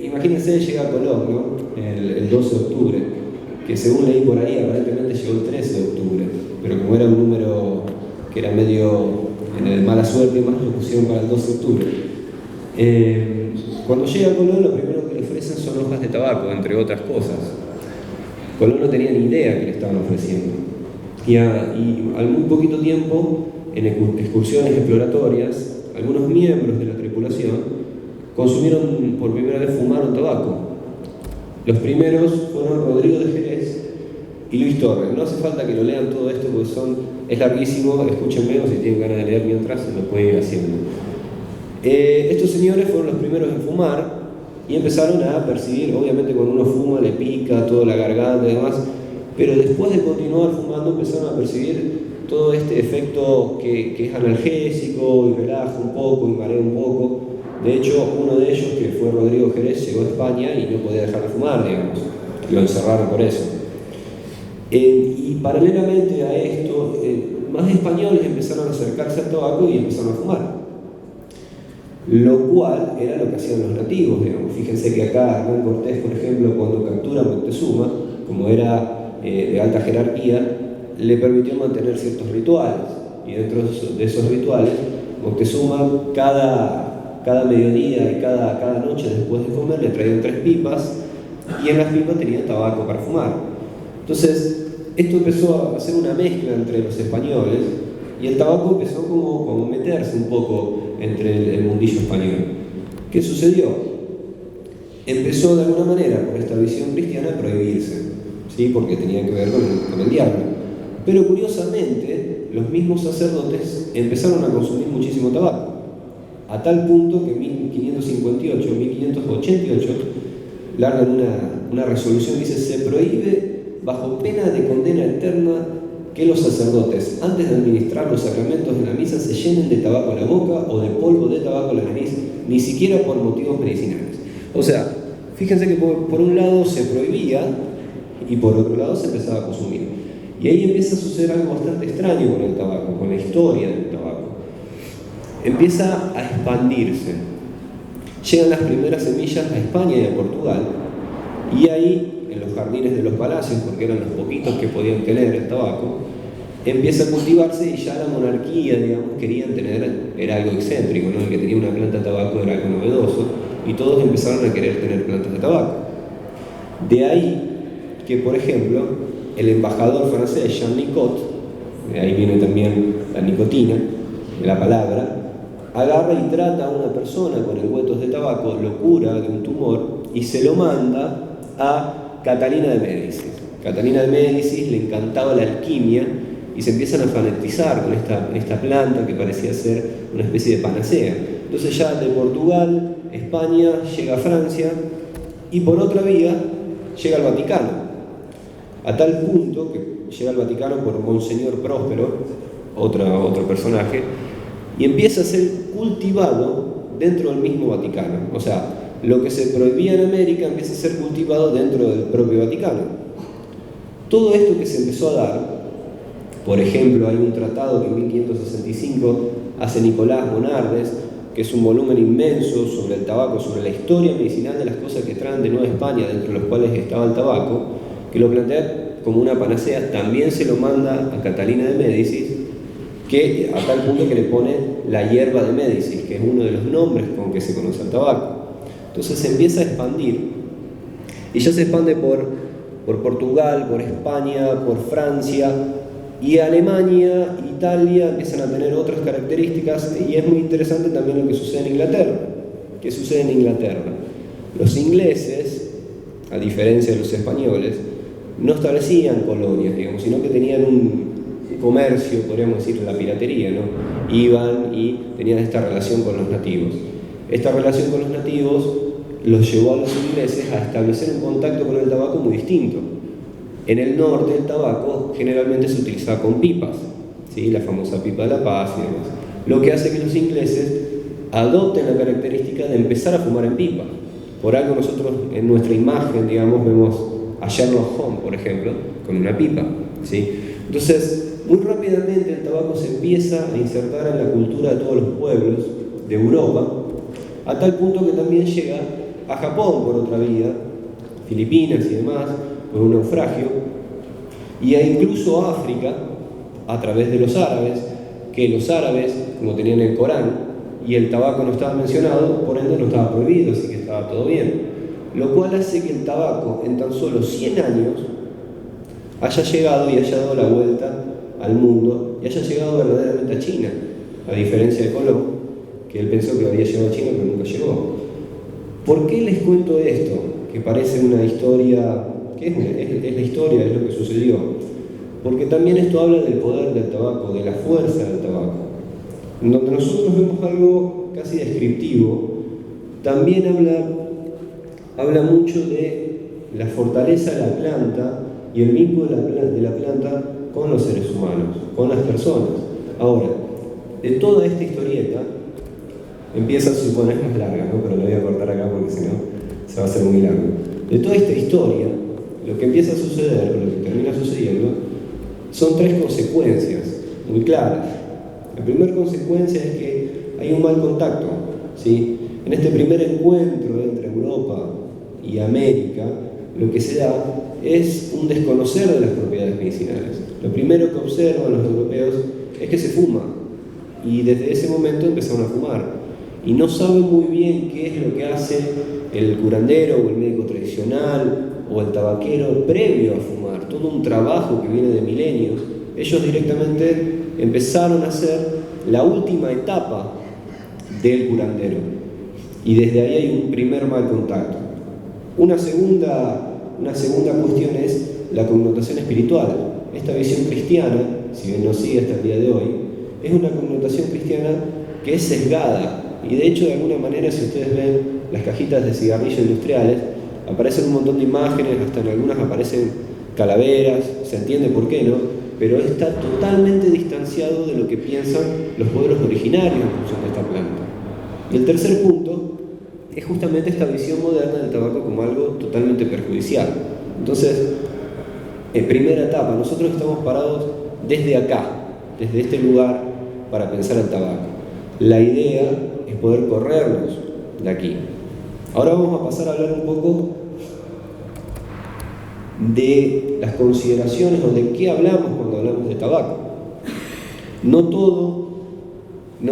Imagínense, llega Colón, ¿no? El 12 de octubre, que según leí por ahí, aparentemente llegó el 13 de octubre, pero como era un número que era medio de mala suerte, más lo pusieron para el 12 de octubre. Cuando llega Colón, lo primero que le ofrecen son hojas de tabaco, entre otras cosas. Colón no tenía ni idea que le estaban ofreciendo. Y al muy poquito tiempo, en excursiones exploratorias, algunos miembros de la tripulación consumieron por primera vez, fumaron tabaco. Los primeros fueron Rodrigo de Jerez y Luis Torres. No hace falta que lo lean todo esto porque es larguísimo, escúchenme o si tienen ganas de leer mientras lo pueden ir haciendo. Estos señores fueron los primeros en fumar y empezaron a percibir, obviamente cuando uno fuma le pica toda la garganta y demás, pero después de continuar fumando empezaron a percibir todo este efecto que es analgésico y relaja un poco y marea un poco. De hecho, uno de ellos, que fue Rodrigo Jerez, llegó a España y no podía dejar de fumar, digamos. Lo encerraron por eso. Y paralelamente a esto, más españoles empezaron a acercarse al tabaco y empezaron a fumar. Lo cual era lo que hacían los nativos, digamos. Fíjense que acá Hernán Cortés, por ejemplo, cuando captura a Moctezuma, como era de alta jerarquía, le permitió mantener ciertos rituales. Y dentro de esos rituales, Moctezuma cada mediodía y cada noche después de comer le traían 3 pipas y en las pipas tenían tabaco para fumar. Entonces, esto empezó a hacer una mezcla entre los españoles y el tabaco empezó como meterse un poco entre el mundillo español. ¿Qué sucedió? Empezó de alguna manera, por esta visión cristiana, a prohibirse, ¿sí? Porque tenía que ver con el diablo. Pero curiosamente, los mismos sacerdotes empezaron a consumir muchísimo tabaco, a tal punto que en 1558, 1588, largan una resolución que dice: se prohíbe bajo pena de condena eterna que los sacerdotes, antes de administrar los sacramentos de la misa, se llenen de tabaco en la boca o de polvo de tabaco en la nariz, ni siquiera por motivos medicinales. O sea, fíjense que por un lado se prohibía y por otro lado se empezaba a consumir. Y ahí empieza a suceder algo bastante extraño con el tabaco, con la historia del tabaco. Empieza a expandirse. Llegan las primeras semillas a España y a Portugal, y ahí, en los jardines de los palacios, porque eran los poquitos que podían tener el tabaco, empieza a cultivarse y ya la monarquía, digamos, querían tener, era algo excéntrico, ¿no? El que tenía una planta de tabaco era algo novedoso, y todos empezaron a querer tener plantas de tabaco. De ahí que, por ejemplo, el embajador francés Jean Nicot, de ahí viene también la nicotina, de la palabra, agarra y trata a una persona con engüetos de tabaco, lo cura de un tumor y se lo manda a Catalina de Médicis. Catalina de Médicis le encantaba la alquimia y se empiezan a fanatizar con esta planta que parecía ser una especie de panacea. Entonces ya de Portugal, España, llega a Francia y por otra vía llega al Vaticano. A tal punto que llega al Vaticano por Monseñor Próspero, otro personaje, y empieza a ser cultivado dentro del mismo Vaticano. O sea, lo que se prohibía en América empieza a ser cultivado dentro del propio Vaticano. Todo esto que se empezó a dar, por ejemplo, hay un tratado que en 1565 hace Nicolás Bonardes, que es un volumen inmenso sobre el tabaco, sobre la historia medicinal de las cosas que traen de Nueva España, dentro de los cuales estaba el tabaco, que lo plantea como una panacea. También se lo manda a Catalina de Médicis, que a tal punto que le pone la hierba de Médicis, que es uno de los nombres con que se conoce el tabaco. Entonces se empieza a expandir, y ya se expande por Portugal, por España, por Francia, y Alemania, Italia empiezan a tener otras características, y es muy interesante también lo que sucede en Inglaterra. ¿Qué sucede en Inglaterra? Los ingleses, a diferencia de los españoles, no establecían colonias, digamos, sino que tenían un comercio, podríamos decir, la piratería, ¿no? Iban y tenían esta relación con los nativos. Esta relación con los nativos los llevó a los ingleses a establecer un contacto con el tabaco muy distinto. En el norte el tabaco generalmente se utilizaba con pipas, ¿sí? La famosa pipa de la paz y demás. Lo que hace que los ingleses adopten la característica de empezar a fumar en pipa. Por algo nosotros en nuestra imagen, digamos, vemos a Sherlock Holmes, por ejemplo, con una pipa, ¿sí? Entonces, muy rápidamente el tabaco se empieza a insertar en la cultura de todos los pueblos de Europa, a tal punto que también llega a Japón por otra vía, Filipinas y demás, por un naufragio, y incluso a África, a través de los árabes, que los árabes, como tenían el Corán, y el tabaco no estaba mencionado, por ende no estaba prohibido, así que estaba todo bien. Lo cual hace que el tabaco en tan solo 100 años haya llegado y haya dado la vuelta al mundo y haya llegado verdaderamente a China, a diferencia de Colón, que él pensó que había llegado a China pero nunca llegó. ¿Por qué les cuento esto? Que parece una historia, que es la historia, es lo que sucedió. Porque también esto habla del poder del tabaco, de la fuerza del tabaco. En donde nosotros vemos algo casi descriptivo, también habla mucho de la fortaleza de la planta y el vínculo de la planta con los seres humanos, con las personas. Ahora, de toda esta historieta, empieza a suponer, es más larga, ¿no? Pero lo voy a cortar acá porque si no se va a hacer muy largo. De toda esta historia, lo que empieza a suceder, o lo que termina sucediendo, son 3 consecuencias muy claras. La primera consecuencia es que hay un mal contacto, ¿sí? En este primer encuentro entre Europa y América, lo que se da es un desconocer de las propiedades medicinales. Lo primero que observan los europeos es que se fuma, y desde ese momento empezaron a fumar. Y no saben muy bien qué es lo que hace el curandero o el médico tradicional o el tabaquero previo a fumar, todo un trabajo que viene de milenios. Ellos directamente empezaron a hacer la última etapa del curandero, y desde ahí hay un primer mal contacto. Una segunda cuestión es la connotación espiritual. Esta visión cristiana, si bien no sigue hasta el día de hoy, es una connotación cristiana que es sesgada, y de hecho de alguna manera, si ustedes ven las cajitas de cigarrillos industriales, aparecen un montón de imágenes, hasta en algunas aparecen calaveras, se entiende por qué, ¿no? Pero está totalmente distanciado de lo que piensan los pueblos originarios en función de esta planta. Y el tercer punto es justamente esta visión moderna del tabaco como algo totalmente perjudicial. Entonces, en primera etapa, nosotros estamos parados desde acá, desde este lugar, para pensar el tabaco. La idea es poder corrernos de aquí. Ahora vamos a pasar a hablar un poco de las consideraciones o de qué hablamos cuando hablamos de tabaco. No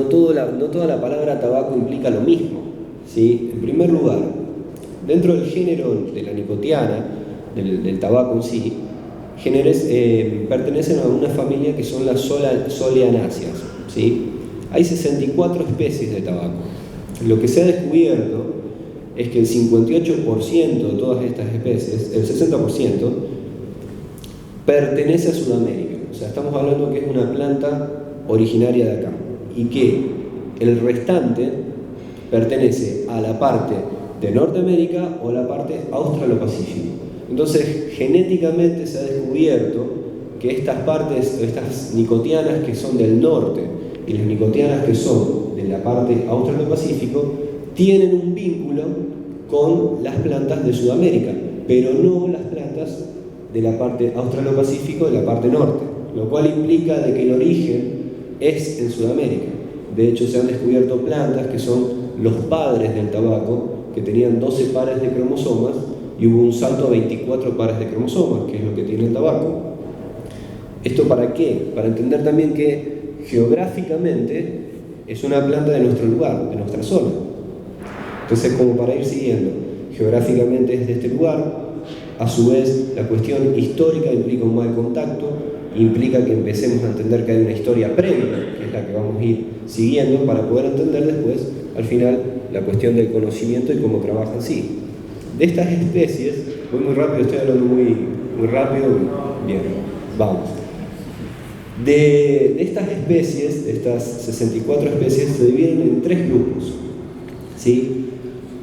toda la palabra tabaco implica lo mismo, ¿sí? En primer lugar, dentro del género de la nicotiana, del tabaco en sí, pertenecen a una familia que son las soleanáceas, ¿sí? Hay 64 especies de tabaco. Lo que se ha descubierto es que el 58% de todas estas especies, el 60%, pertenece a Sudamérica. O sea, estamos hablando que es una planta originaria de acá, y que el restante pertenece a la parte de Norteamérica o a la parte australopacífica. Entonces, genéticamente se ha descubierto que estas partes, estas nicotianas que son del norte y las nicotianas que son de la parte australopacífico, tienen un vínculo con las plantas de Sudamérica, pero no las plantas de la parte australopacífico de la parte norte, lo cual implica de que el origen es en Sudamérica. De hecho, se han descubierto plantas que son los padres del tabaco, que tenían 12 pares de cromosomas, y hubo un salto a 24 pares de cromosomas, que es lo que tiene el tabaco. ¿Esto para qué? Para entender también que geográficamente es una planta de nuestro lugar, de nuestra zona. Entonces, como para ir siguiendo, geográficamente es de este lugar, a su vez la cuestión histórica implica un mal contacto, implica que empecemos a entender que hay una historia previa, que es la que vamos a ir siguiendo para poder entender después, al final, la cuestión del conocimiento y cómo trabajan sí. De estas especies, voy muy rápido, estoy hablando muy rápido, bien, vamos. De estas especies, de estas 64 especies, se dividen en 3 grupos, ¿sí?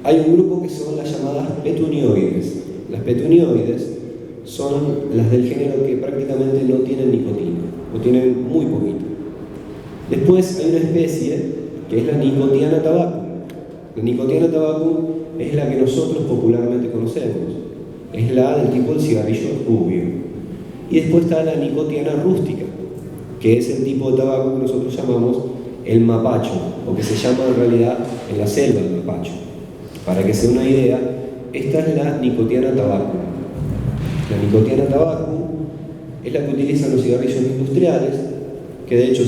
Hay un grupo que son las llamadas petunioides. Las petunioides son las del género que prácticamente no tienen nicotina, o tienen muy poquito. Después hay una especie que es la nicotiana tabaco. La nicotiana tabaco es la que nosotros popularmente conocemos. Es la del tipo del cigarrillo rubio. Y después está la nicotiana rústica, que es el tipo de tabaco que nosotros llamamos el mapacho, o que se llama en realidad en la selva el mapacho. Para que se dé una idea, esta es la nicotiana tabaco. La nicotiana tabaco es la que utilizan los cigarrillos industriales, que de hecho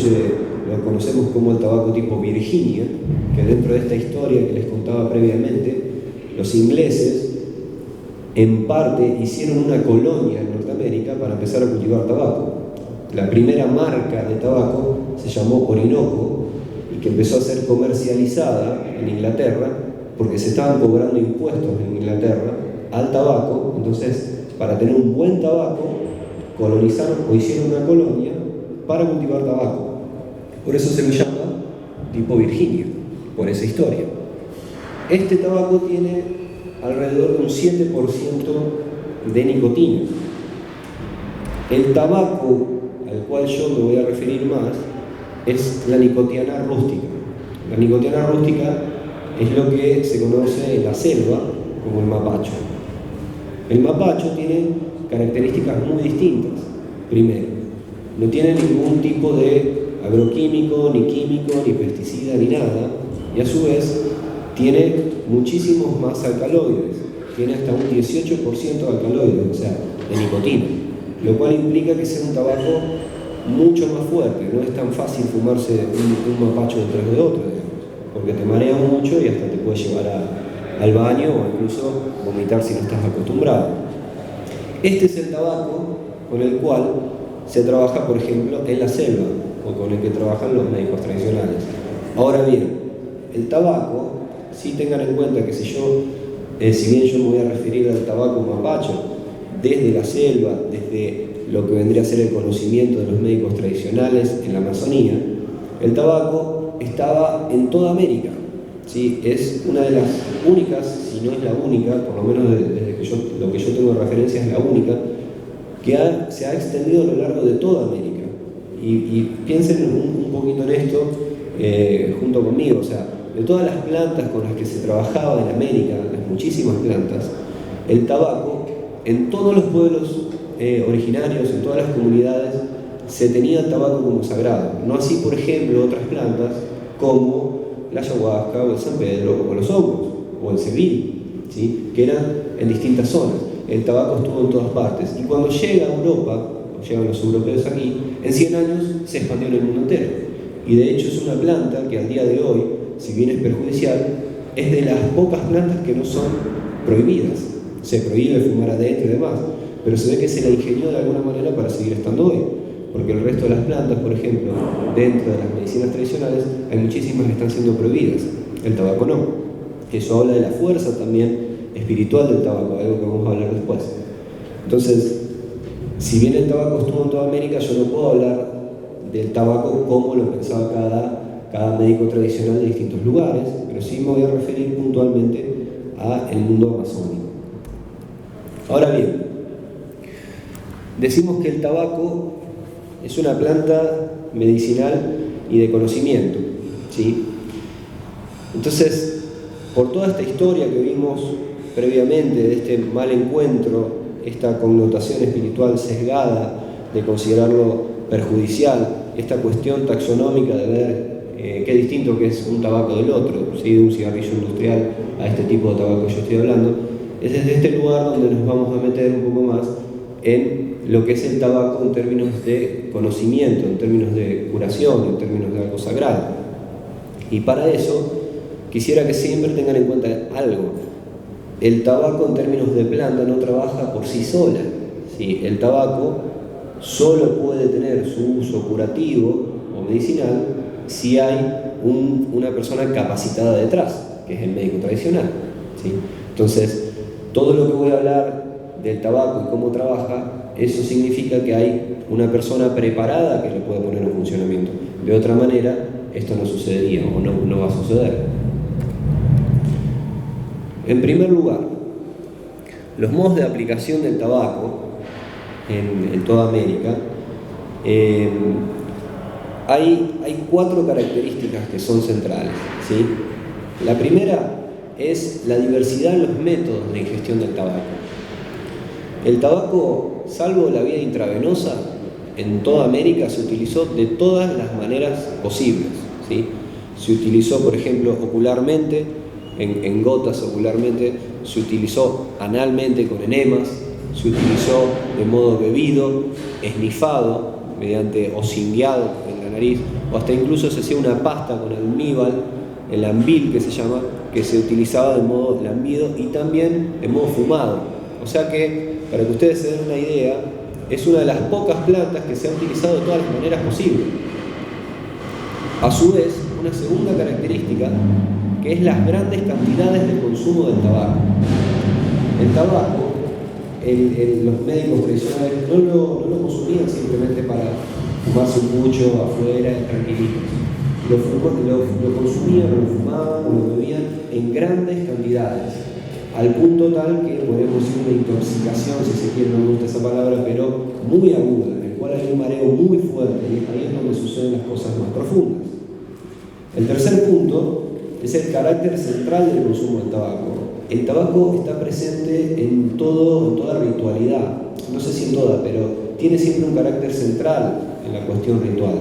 lo conocemos como el tabaco tipo Virginia, que dentro de esta historia que les contaba previamente, los ingleses en parte hicieron una colonia en Norteamérica para empezar a cultivar tabaco. La primera marca de tabaco se llamó Orinoco y que empezó a ser comercializada en Inglaterra porque se estaban cobrando impuestos en Inglaterra al tabaco. Entonces, para tener un buen tabaco, colonizaron o hicieron una colonia para cultivar tabaco. Por eso se lo llama tipo Virginia, por esa historia. Este tabaco tiene alrededor de un 7% de nicotina. El tabaco al cual yo me voy a referir más es la nicotiana rústica. La nicotiana rústica es lo que se conoce en la selva como el mapacho. El mapacho tiene características muy distintas. Primero, no tiene ningún tipo de agroquímico, ni químico, ni pesticida, ni nada, y a su vez tiene muchísimos más alcaloides, tiene hasta un 18% de alcaloides, o sea, de nicotina, lo cual implica que sea un tabaco mucho más fuerte. No es tan fácil fumarse un mapacho detrás de otro, digamos, porque te marea mucho y hasta te puede llevar al baño o incluso vomitar si no estás acostumbrado. Este es el tabaco con el cual se trabaja, por ejemplo, en la selva, o con el que trabajan los médicos tradicionales. Ahora bien, el tabaco, sí tengan en cuenta que si bien yo me voy a referir al tabaco mapacho, desde la selva, desde lo que vendría a ser el conocimiento de los médicos tradicionales en la Amazonía, el tabaco estaba en toda América. ¿Sí? Es una de las únicas, si no es la única, por lo menos desde que lo que yo tengo de referencia es la única, que se ha extendido a lo largo de toda América. Y piensen un poquito en esto junto conmigo. O sea, de todas las plantas con las que se trabajaba en América, las muchísimas plantas, el tabaco, en todos los pueblos originarios, en todas las comunidades, se tenía el tabaco como sagrado. No así, por ejemplo, otras plantas como la ayahuasca o el San Pedro o los hongos o el cebil, ¿sí? Que eran en distintas zonas. El tabaco estuvo en todas partes. Y cuando llega a Europa, o llegan los europeos aquí, en 100 años se expandió en el mundo entero. Y de hecho es una planta que al día de hoy, si bien es perjudicial, es de las pocas plantas que no son prohibidas. Se prohíbe fumar adentro y demás, pero se ve que se la ingenió de alguna manera para seguir estando hoy. Porque el resto de las plantas, por ejemplo, dentro de las medicinas tradicionales, hay muchísimas que están siendo prohibidas. El tabaco no. Eso habla de la fuerza también espiritual del tabaco, algo que vamos a hablar después. Entonces, si bien el tabaco estuvo en toda América, yo no puedo hablar del tabaco como lo pensaba cada médico tradicional de distintos lugares, pero sí me voy a referir puntualmente al mundo amazónico. Ahora bien, decimos que el tabaco es una planta medicinal y de conocimiento, ¿sí? Entonces, por toda esta historia que vimos previamente de este mal encuentro, esta connotación espiritual sesgada de considerarlo perjudicial, esta cuestión taxonómica de ver qué distinto que es un tabaco del otro, ¿sí? De un cigarrillo industrial a este tipo de tabaco que yo estoy hablando, es desde este lugar donde nos vamos a meter un poco más en lo que es el tabaco en términos de conocimiento, en términos de curación, en términos de algo sagrado. Y para eso quisiera que siempre tengan en cuenta algo. El tabaco en términos de planta no trabaja por sí sola, ¿sí? El tabaco solo puede tener su uso curativo o medicinal si hay una persona capacitada detrás, que es el médico tradicional, ¿sí? Entonces, todo lo que voy a hablar del tabaco y cómo trabaja, eso significa que hay una persona preparada que lo puede poner en funcionamiento. De otra manera, esto no sucedería o no va a suceder. En primer lugar, los modos de aplicación del tabaco en toda América, hay 4 características que son centrales, ¿sí? La primera es la diversidad en los métodos de ingestión del tabaco. El tabaco, salvo la vía intravenosa, en toda América se utilizó de todas las maneras posibles, ¿sí? Se utilizó, por ejemplo, ocularmente, en gotas ocularmente, se utilizó analmente con enemas, se utilizó de modo bebido, esnifado, mediante o cingueado en la nariz, o hasta incluso se hacía una pasta con almíbar, el ambil que se llama, que se utilizaba de modo lambido y también de modo fumado. O sea que, para que ustedes se den una idea, es una de las pocas plantas que se ha utilizado de todas las maneras posibles. A su vez, una segunda característica, que es las grandes cantidades de consumo del tabaco. El tabaco, los médicos tradicionales no lo consumían simplemente para fumarse un pucho afuera, tranquilitos. Lo consumían, lo fumaban, lo bebían en grandes cantidades, al punto tal que podemos decir una intoxicación, si se quiere, no me gusta esa palabra, pero muy aguda, en el cual hay un mareo muy fuerte, y ahí es donde suceden las cosas más profundas. El tercer punto es el carácter central del consumo del tabaco. El tabaco está presente en toda ritualidad, no sé si en toda, pero tiene siempre un carácter central en la cuestión ritual,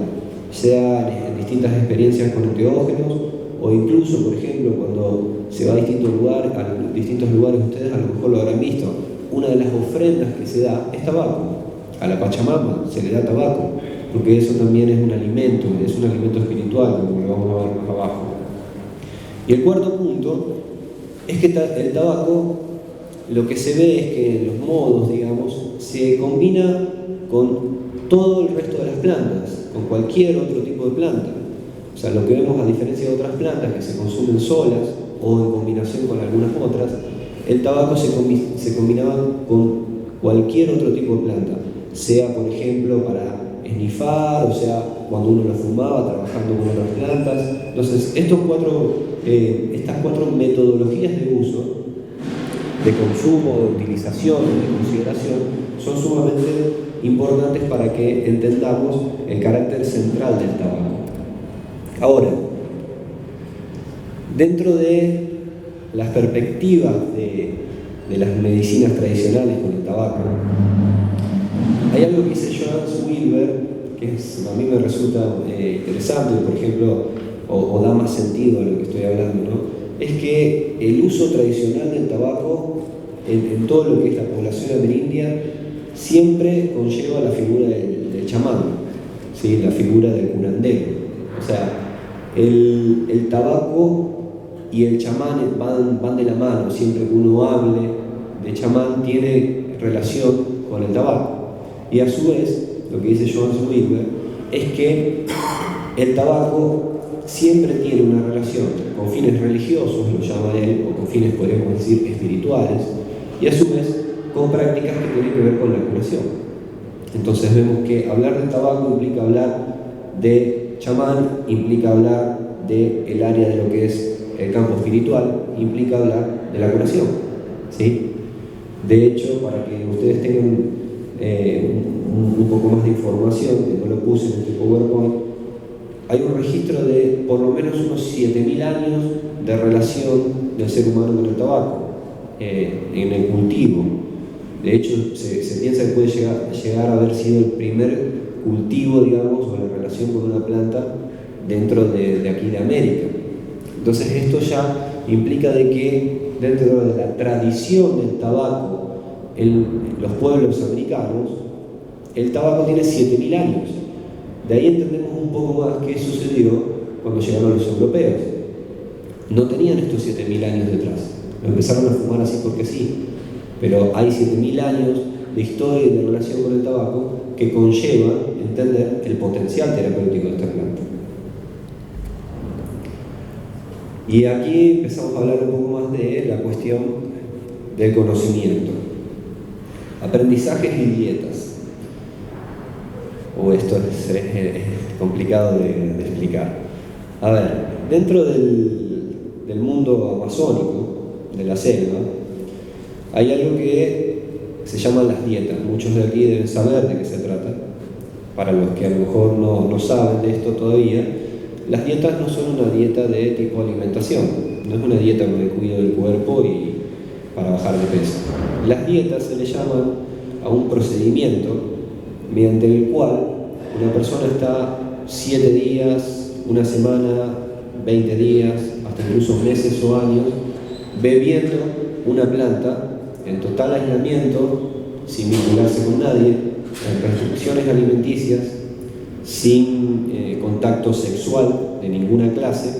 sea en distintas experiencias con enteógenos, o incluso, por ejemplo, cuando se va a distintos lugares, ustedes a lo mejor lo habrán visto, una de las ofrendas que se da es tabaco. A la Pachamama se le da tabaco, porque eso también es un alimento espiritual, como lo vamos a ver más abajo. Y el cuarto punto es que el tabaco, lo que se ve es que en los modos, digamos, se combina con todo el resto de las plantas, con cualquier otro tipo de planta. O sea, lo que vemos a diferencia de otras plantas que se consumen solas o en combinación con algunas otras, el tabaco se combinaba con cualquier otro tipo de planta, sea por ejemplo para esnifar, o sea cuando uno lo fumaba trabajando con otras plantas. Entonces estas cuatro metodologías de uso, de consumo, de utilización, de consideración, son sumamente importantes para que entendamos el carácter central del tabaco. Ahora, dentro de las perspectivas de las medicinas tradicionales con el tabaco, hay algo que dice Johannes Wilber, que a mí me resulta interesante, por ejemplo, o da más sentido a lo que estoy hablando, ¿no? Es que el uso tradicional del tabaco en todo lo que es la población amerindia siempre conlleva la figura del chamán, ¿sí? La figura del curandero. O sea, el tabaco y el chamán van de la mano. Siempre que uno hable de chamán tiene relación con el tabaco. Y a su vez, lo que dice Johannes Wilber es que el tabaco siempre tiene una relación con fines religiosos, lo llama él, o con fines, podríamos decir, espirituales, y a su vez con prácticas que tienen que ver con la curación. Entonces vemos que hablar de tabaco implica hablar de chamán, implica hablar del área de lo que es el campo espiritual, implica hablar de la curación, ¿sí? De hecho, para que ustedes tengan un poco más de información, que no lo puse en este PowerPoint, hay un registro de por lo menos unos 7.000 años de relación del ser humano con el tabaco en el cultivo. De hecho, se piensa que puede llegar a haber sido el primer cultivo, digamos, o la relación con una planta dentro de aquí de América. Entonces esto ya implica de que dentro de la tradición del tabaco en los pueblos americanos, el tabaco tiene 7.000 años. De ahí entendemos un poco más qué sucedió cuando llegaron los europeos. No tenían estos 7.000 años detrás, lo empezaron a fumar así porque sí, pero hay 7.000 años de historia y de relación con el tabaco que conlleva entender el potencial terapéutico de esta planta. Y aquí empezamos a hablar un poco más de la cuestión del conocimiento. Aprendizajes y dietas. Esto es complicado de explicar. A ver, dentro del mundo amazónico, de la selva, hay algo que se llaman las dietas. Muchos de aquí deben saber de qué se trata. Para los que a lo mejor no saben de esto todavía, las dietas no son una dieta de tipo alimentación, no es una dieta con el cuidado del cuerpo y para bajar de peso. Las dietas se le llaman a un procedimiento mediante el cual una persona está 7 días, una semana, 20 días, hasta incluso meses o años, bebiendo una planta en total aislamiento, sin vincularse con nadie, en restricciones alimenticias, sin contacto sexual de ninguna clase,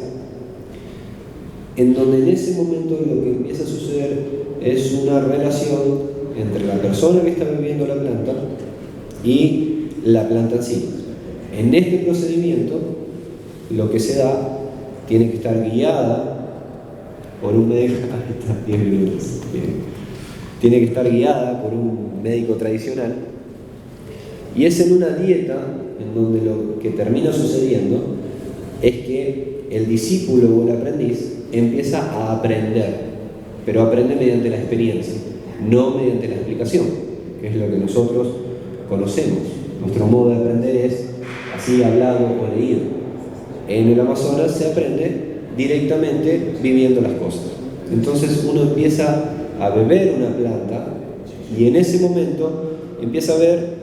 en donde en ese momento lo que empieza a suceder es una relación entre la persona que está bebiendo la planta y la planta en sí. En este procedimiento, lo que se da tiene que estar guiada por un médico. Está 10 minutos. Bien. Tiene que estar guiada por un médico tradicional, y es en una dieta en donde lo que termina sucediendo es que el discípulo o el aprendiz empieza a aprender, pero aprende mediante la experiencia, no mediante la explicación, que es lo que nosotros conocemos. Nuestro modo de aprender es así, hablado o leído. En el Amazonas se aprende directamente viviendo las cosas. Entonces uno empieza a beber una planta y en ese momento empieza a ver,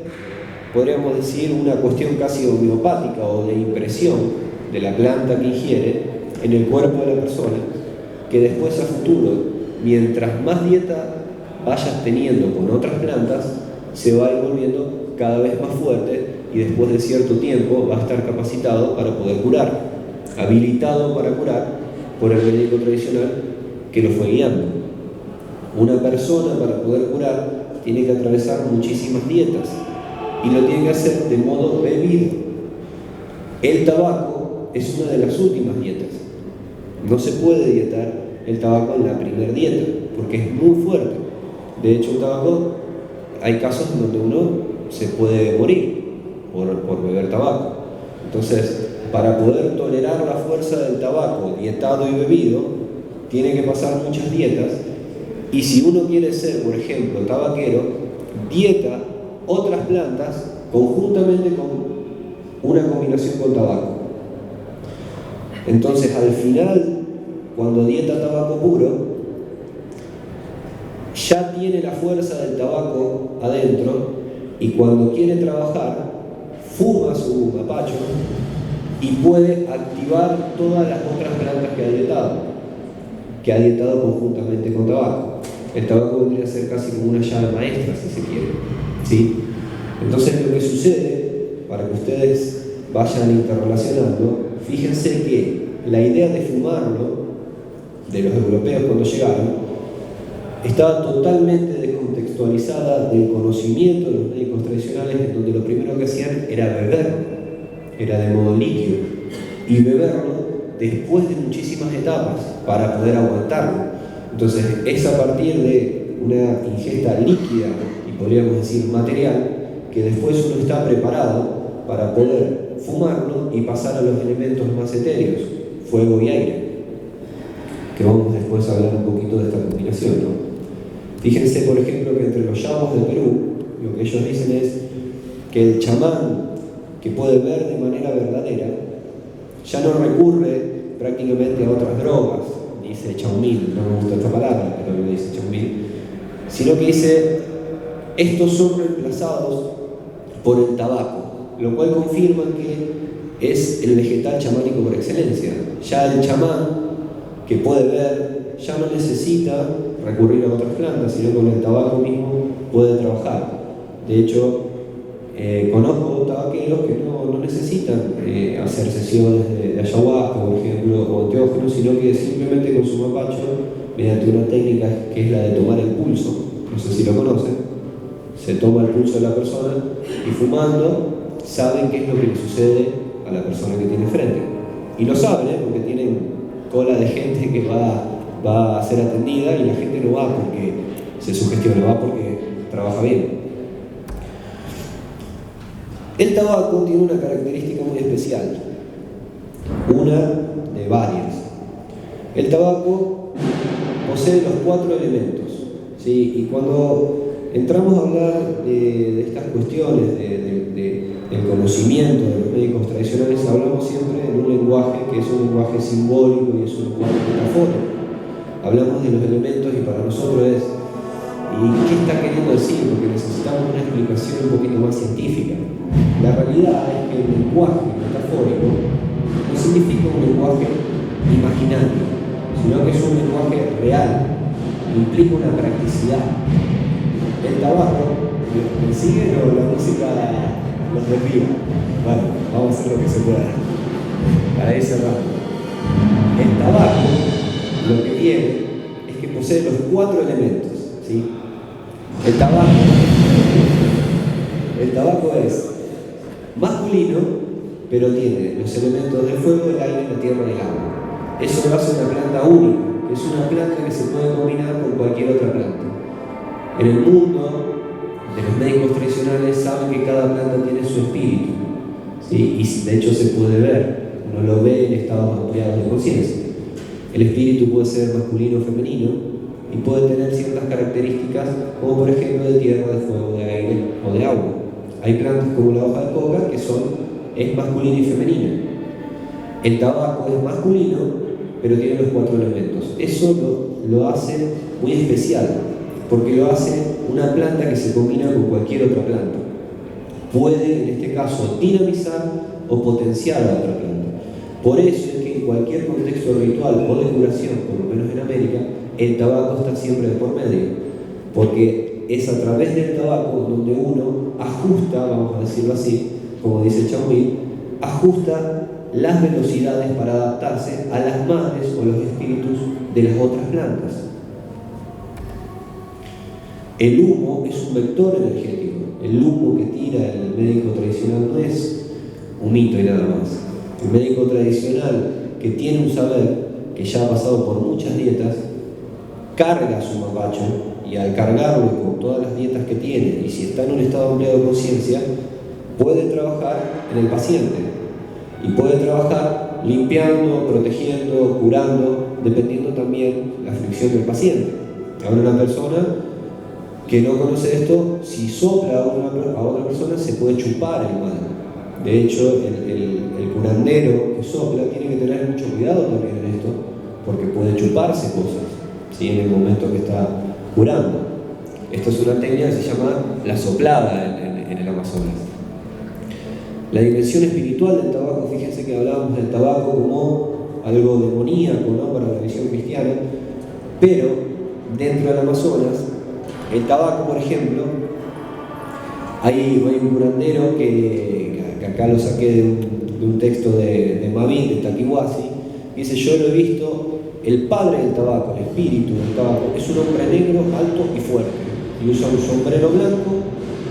podríamos decir, una cuestión casi homeopática o de impresión de la planta que ingiere en el cuerpo de la persona, que después a futuro, mientras más dieta vayas teniendo con otras plantas, se va a ir volviendo cada vez más fuerte y después de cierto tiempo va a estar capacitado para poder curar, habilitado para curar por el médico tradicional que lo fue guiando. Una persona para poder curar tiene que atravesar muchísimas dietas y lo tiene que hacer de modo bebido. El tabaco es una de las últimas dietas. No se puede dietar el tabaco en la primera dieta porque es muy fuerte. De hecho, el tabaco, hay casos en donde uno se puede morir por beber tabaco. Entonces, para poder tolerar la fuerza del tabaco dietado y bebido, tiene que pasar muchas dietas. Y si uno quiere ser, por ejemplo, tabaquero, dieta otras plantas conjuntamente con una combinación con tabaco. Entonces, al final, cuando dieta tabaco puro, ya tiene la fuerza del tabaco adentro y cuando quiere trabajar, fuma su mapacho y puede activar todas las otras plantas que ha dietado conjuntamente con tabaco. El tabaco vendría a ser casi como una llave maestra, si se quiere, ¿sí? Entonces lo que sucede, para que ustedes vayan interrelacionando, fíjense que la idea de fumarlo, de los europeos cuando llegaron, estaba totalmente descontextualizada del conocimiento de los médicos tradicionales, en donde lo primero que hacían era beberlo, era de modo líquido, y beberlo después de muchísimas etapas para poder aguantarlo. Entonces es a partir de una ingesta líquida y podríamos decir material que después uno está preparado para poder fumarlo y pasar a los elementos más etéreos, fuego y aire, que vamos después a hablar un poquito de esta combinación, ¿no? Fíjense, por ejemplo, que entre los yabos de Perú, lo que ellos dicen es que el chamán que puede ver de manera verdadera ya no recurre prácticamente a otras drogas, dice chaumil, no me gusta esta palabra, pero lo dice chaumil, sino que dice, estos son reemplazados por el tabaco, lo cual confirma que es el vegetal chamánico por excelencia. Ya el chamán que puede ver ya no necesita recurrir a otras plantas, sino con el tabaco mismo puede trabajar. De hecho, conozco tabaqueros que no necesitan hacer sesiones de ayahuasca, por ejemplo, o enteógenos, sino que simplemente con su mapacho, mediante una técnica que es la de tomar el pulso, no sé si lo conocen, se toma el pulso de la persona y fumando saben qué es lo que le sucede a la persona que tiene frente. Y lo saben, porque tienen cola de gente que va a ser atendida y la gente no va porque se sugestiona, va porque trabaja bien. El tabaco tiene una característica muy especial, una de varias. El tabaco posee los 4 elementos, ¿sí? Y cuando entramos a hablar de estas cuestiones del conocimiento de los médicos tradicionales, hablamos siempre en un lenguaje que es un lenguaje simbólico y es un lenguaje metafórico. Hablamos de los elementos y para nosotros es ¿Y qué está queriendo decir? Porque necesitamos una explicación un poquito más científica. La realidad es que el lenguaje metafórico no significa un lenguaje imaginario, sino que es un lenguaje real, implica una practicidad. El tabaco, ¿me siguen o la música los desvía? Bueno, vamos a hacer lo que se pueda para ir cerrando. El tabaco lo que tiene es que posee los 4 elementos, ¿sí? El tabaco es masculino, pero tiene los elementos del fuego, el aire, la tierra y el agua. Eso lo hace una planta única, que es una planta que se puede combinar con cualquier otra planta. En el mundo de los médicos tradicionales saben que cada planta tiene su espíritu, ¿sí? Y de hecho se puede ver, uno lo ve en estados ampliados de conciencia. El espíritu puede ser masculino o femenino y puede tener ciertas características, como por ejemplo de tierra, de fuego, de aire o de agua. Hay plantas como la hoja de coca que es masculina y femenina. El tabaco es masculino, pero tiene los 4 elementos. Eso lo hace muy especial, porque lo hace una planta que se combina con cualquier otra planta. Puede, en este caso, dinamizar o potenciar a otra planta. Por eso es que en cualquier contexto ritual o de curación, por lo menos en América, el tabaco está siempre de por medio, porque es a través del tabaco donde uno ajusta, vamos a decirlo así, como dice Chauí, ajusta las velocidades para adaptarse a las madres o los espíritus de las otras plantas. El humo es un vector energético. El humo que tira el médico tradicional no es humito y nada más. El médico tradicional que tiene un saber, que ya ha pasado por muchas dietas, carga su mapacho, y al cargarlo con todas las dietas que tiene, y si está en un estado ampliado de conciencia, puede trabajar en el paciente y puede trabajar limpiando, protegiendo, curando, dependiendo también la fricción del paciente. Ahora una persona que no conoce esto, si sopla a otra persona se puede chupar el mal. De hecho, el curandero que sopla tiene que tener mucho cuidado también en esto, porque puede chuparse cosas, ¿sí? En el momento que está curando. Esta es una técnica que se llama la soplada en el Amazonas. La dimensión espiritual del tabaco, fíjense que hablábamos del tabaco como algo demoníaco, ¿no?, para la visión cristiana, pero dentro del Amazonas, el tabaco, por ejemplo, hay un curandero que acá lo saqué de un texto de Mavid, de Taquihuasi, dice: yo lo he visto, el padre del tabaco, el espíritu del tabaco, es un hombre negro, alto y fuerte, y usa un sombrero blanco,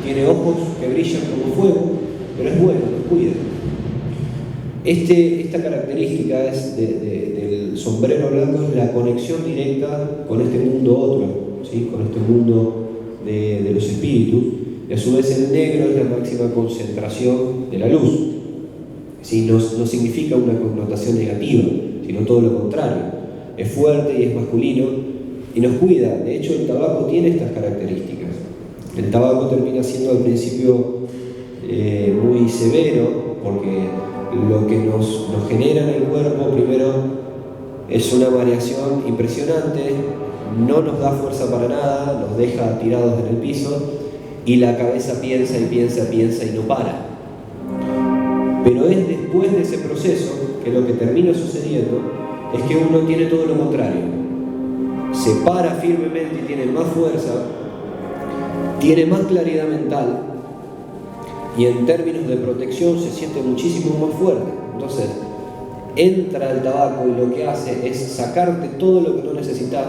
tiene ojos que brillan como fuego, pero es bueno, lo cuida. Esta característica del sombrero blanco es la conexión directa con este mundo otro, ¿sí?, con este mundo de los espíritus, y a su vez el negro es la máxima concentración de la luz. ¿Sí? No significa una connotación negativa, sino todo lo contrario. Es fuerte y es masculino y nos cuida. De hecho, el tabaco tiene estas características. El tabaco termina siendo al principio muy severo, porque lo que nos genera en el cuerpo primero es una variación impresionante, no nos da fuerza para nada, nos deja tirados en el piso y la cabeza piensa y piensa y no para. Pero es después de ese proceso que lo que termina sucediendo es que uno tiene todo lo contrario. Se para firmemente y tiene más fuerza, tiene más claridad mental y en términos de protección se siente muchísimo más fuerte. Entonces, entra el tabaco y lo que hace es sacarte todo lo que no necesitas,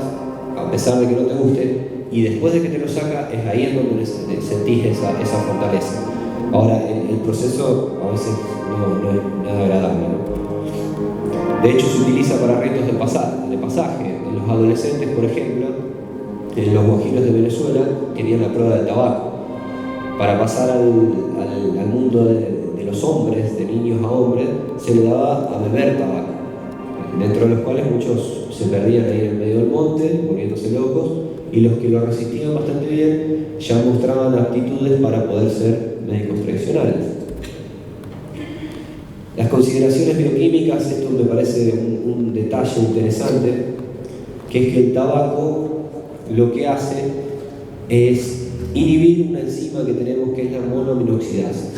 a pesar de que no te guste, y después de que te lo saca, es ahí en donde sentís esa fortaleza. Ahora, el proceso a veces no es nada agradable, ¿no? De hecho, se utiliza para ritos de pasaje. En los adolescentes, por ejemplo, en los guajiros de Venezuela, tenían la prueba del tabaco. Para pasar al mundo de los hombres, de niños a hombres, se le daba a beber tabaco, dentro de los cuales muchos se perdían ahí en el medio del monte, volviéndose locos, y los que lo resistían bastante bien ya mostraban aptitudes para poder ser médicos tradicionales. Las consideraciones bioquímicas, esto me parece un detalle interesante, que es que el tabaco lo que hace es inhibir una enzima que tenemos que es la monoaminoxidasa.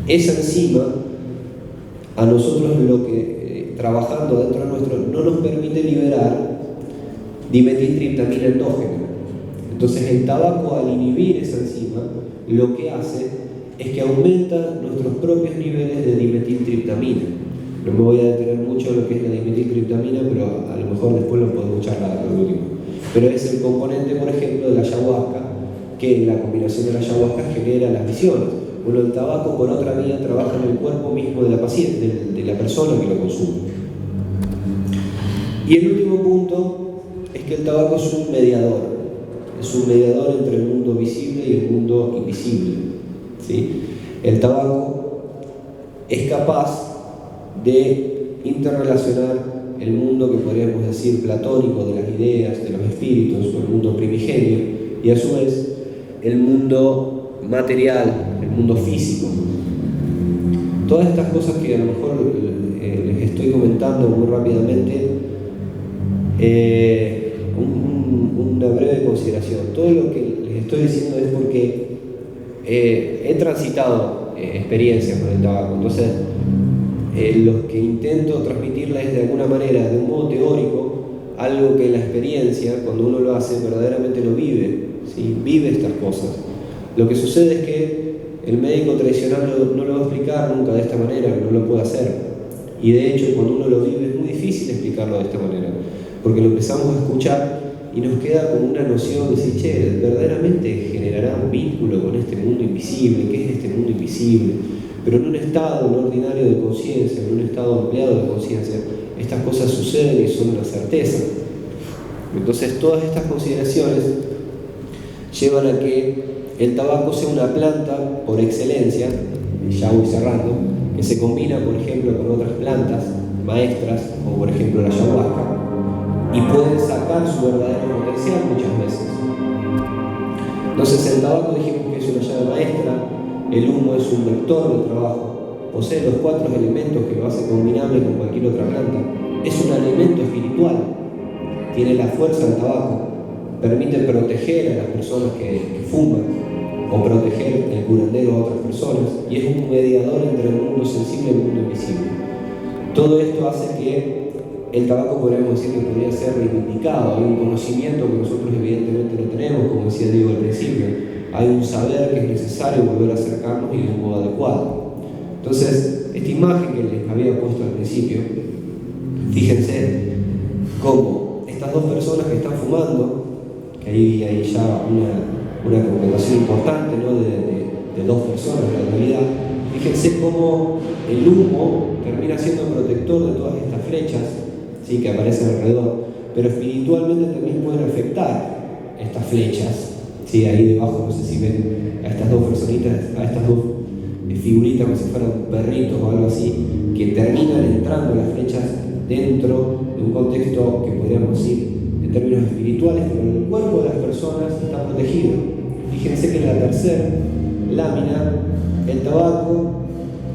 Esa enzima, a nosotros trabajando dentro de nuestro, no nos permite liberar dimetiltriptamina endógena. Entonces el tabaco, al inhibir esa enzima, lo que hace es que aumenta nuestros propios niveles de dimetiltriptamina. No me voy a detener mucho en lo que es la dimetiltriptamina, pero a lo mejor después lo podemos charlar al último. Pero es el componente, por ejemplo, de la ayahuasca, que en la combinación de la ayahuasca genera las visiones. Bueno, el tabaco por otra vía trabaja en el cuerpo mismo de la paciente, de la persona que lo consume. Y el último punto es que el tabaco es un mediador entre el mundo visible y el mundo invisible, ¿sí? El tabaco es capaz de interrelacionar el mundo que podríamos decir platónico de las ideas, de los espíritus, el mundo primigenio, y a su vez el mundo material, el mundo físico. Todas estas cosas que a lo mejor les estoy comentando muy rápidamente, una breve consideración. Todo lo que les estoy diciendo es porque he transitado experiencias con el tabaco. Entonces, lo que intento transmitirles es de alguna manera, de un modo teórico, algo que la experiencia, cuando uno lo hace, verdaderamente lo vive, ¿sí? Vive estas cosas. Lo que sucede es que el médico tradicional no lo va a explicar nunca de esta manera, no lo puede hacer. Y de hecho, cuando uno lo vive es muy difícil explicarlo de esta manera, porque lo empezamos a escuchar y nos queda como una noción de decir, che, verdaderamente generará un vínculo con este mundo invisible. ¿Qué es este mundo invisible? Pero en un estado no ordinario de conciencia, en un estado ampliado de conciencia, estas cosas suceden y son una certeza. Entonces, todas estas consideraciones llevan a que el tabaco sea una planta por excelencia, ya voy cerrando, que se combina, por ejemplo, con otras plantas maestras, como por ejemplo la ayahuasca, y pueden sacar su verdadero potencial muchas veces. Entonces, el tabaco dijimos que es una llave maestra, el humo es un vector de trabajo, posee los 4 elementos que lo hace combinable con cualquier otra planta, es un alimento espiritual, tiene la fuerza del tabaco, permite proteger a las personas que fuman o proteger el curandero a otras personas, y es un mediador entre el mundo sensible y el mundo invisible. Todo esto hace que el tabaco, podríamos decir que podría ser reivindicado. Hay un conocimiento que nosotros evidentemente no tenemos, como decía Diego al principio. Hay un saber que es necesario volver a acercarnos y de un modo adecuado. Entonces, esta imagen que les había puesto al principio, fíjense cómo estas dos personas que están fumando, que ahí hay ya una congregación importante, ¿no? de 2 personas en la realidad, fíjense cómo el humo termina siendo protector de todas estas flechas, ¿sí? Que aparecen alrededor, pero espiritualmente también pueden afectar estas flechas, ¿sí? Ahí debajo, no sé si ven a estas 2 personitas, a estas 2 figuritas como si fueran perritos o algo así, que terminan entrando las flechas dentro de un contexto que podríamos decir en términos espirituales, pero el cuerpo de las personas está protegido. Fíjense que en la tercera lámina el tabaco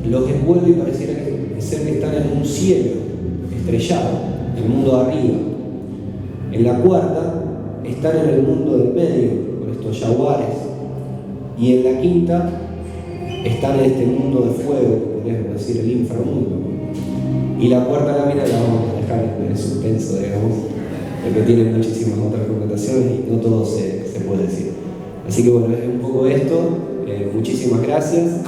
los envuelve y pareciera ser que están en un cielo estrellado, el mundo de arriba. En la cuarta están en el mundo del medio, con estos jaguares, y en la quinta están en este mundo de fuego, que podríamos decir el inframundo. Y la cuarta lámina la vamos a dejar en el suspenso, digamos, porque tiene muchísimas otras connotaciones y no todo se puede decir. Así que bueno, es un poco esto. Muchísimas gracias.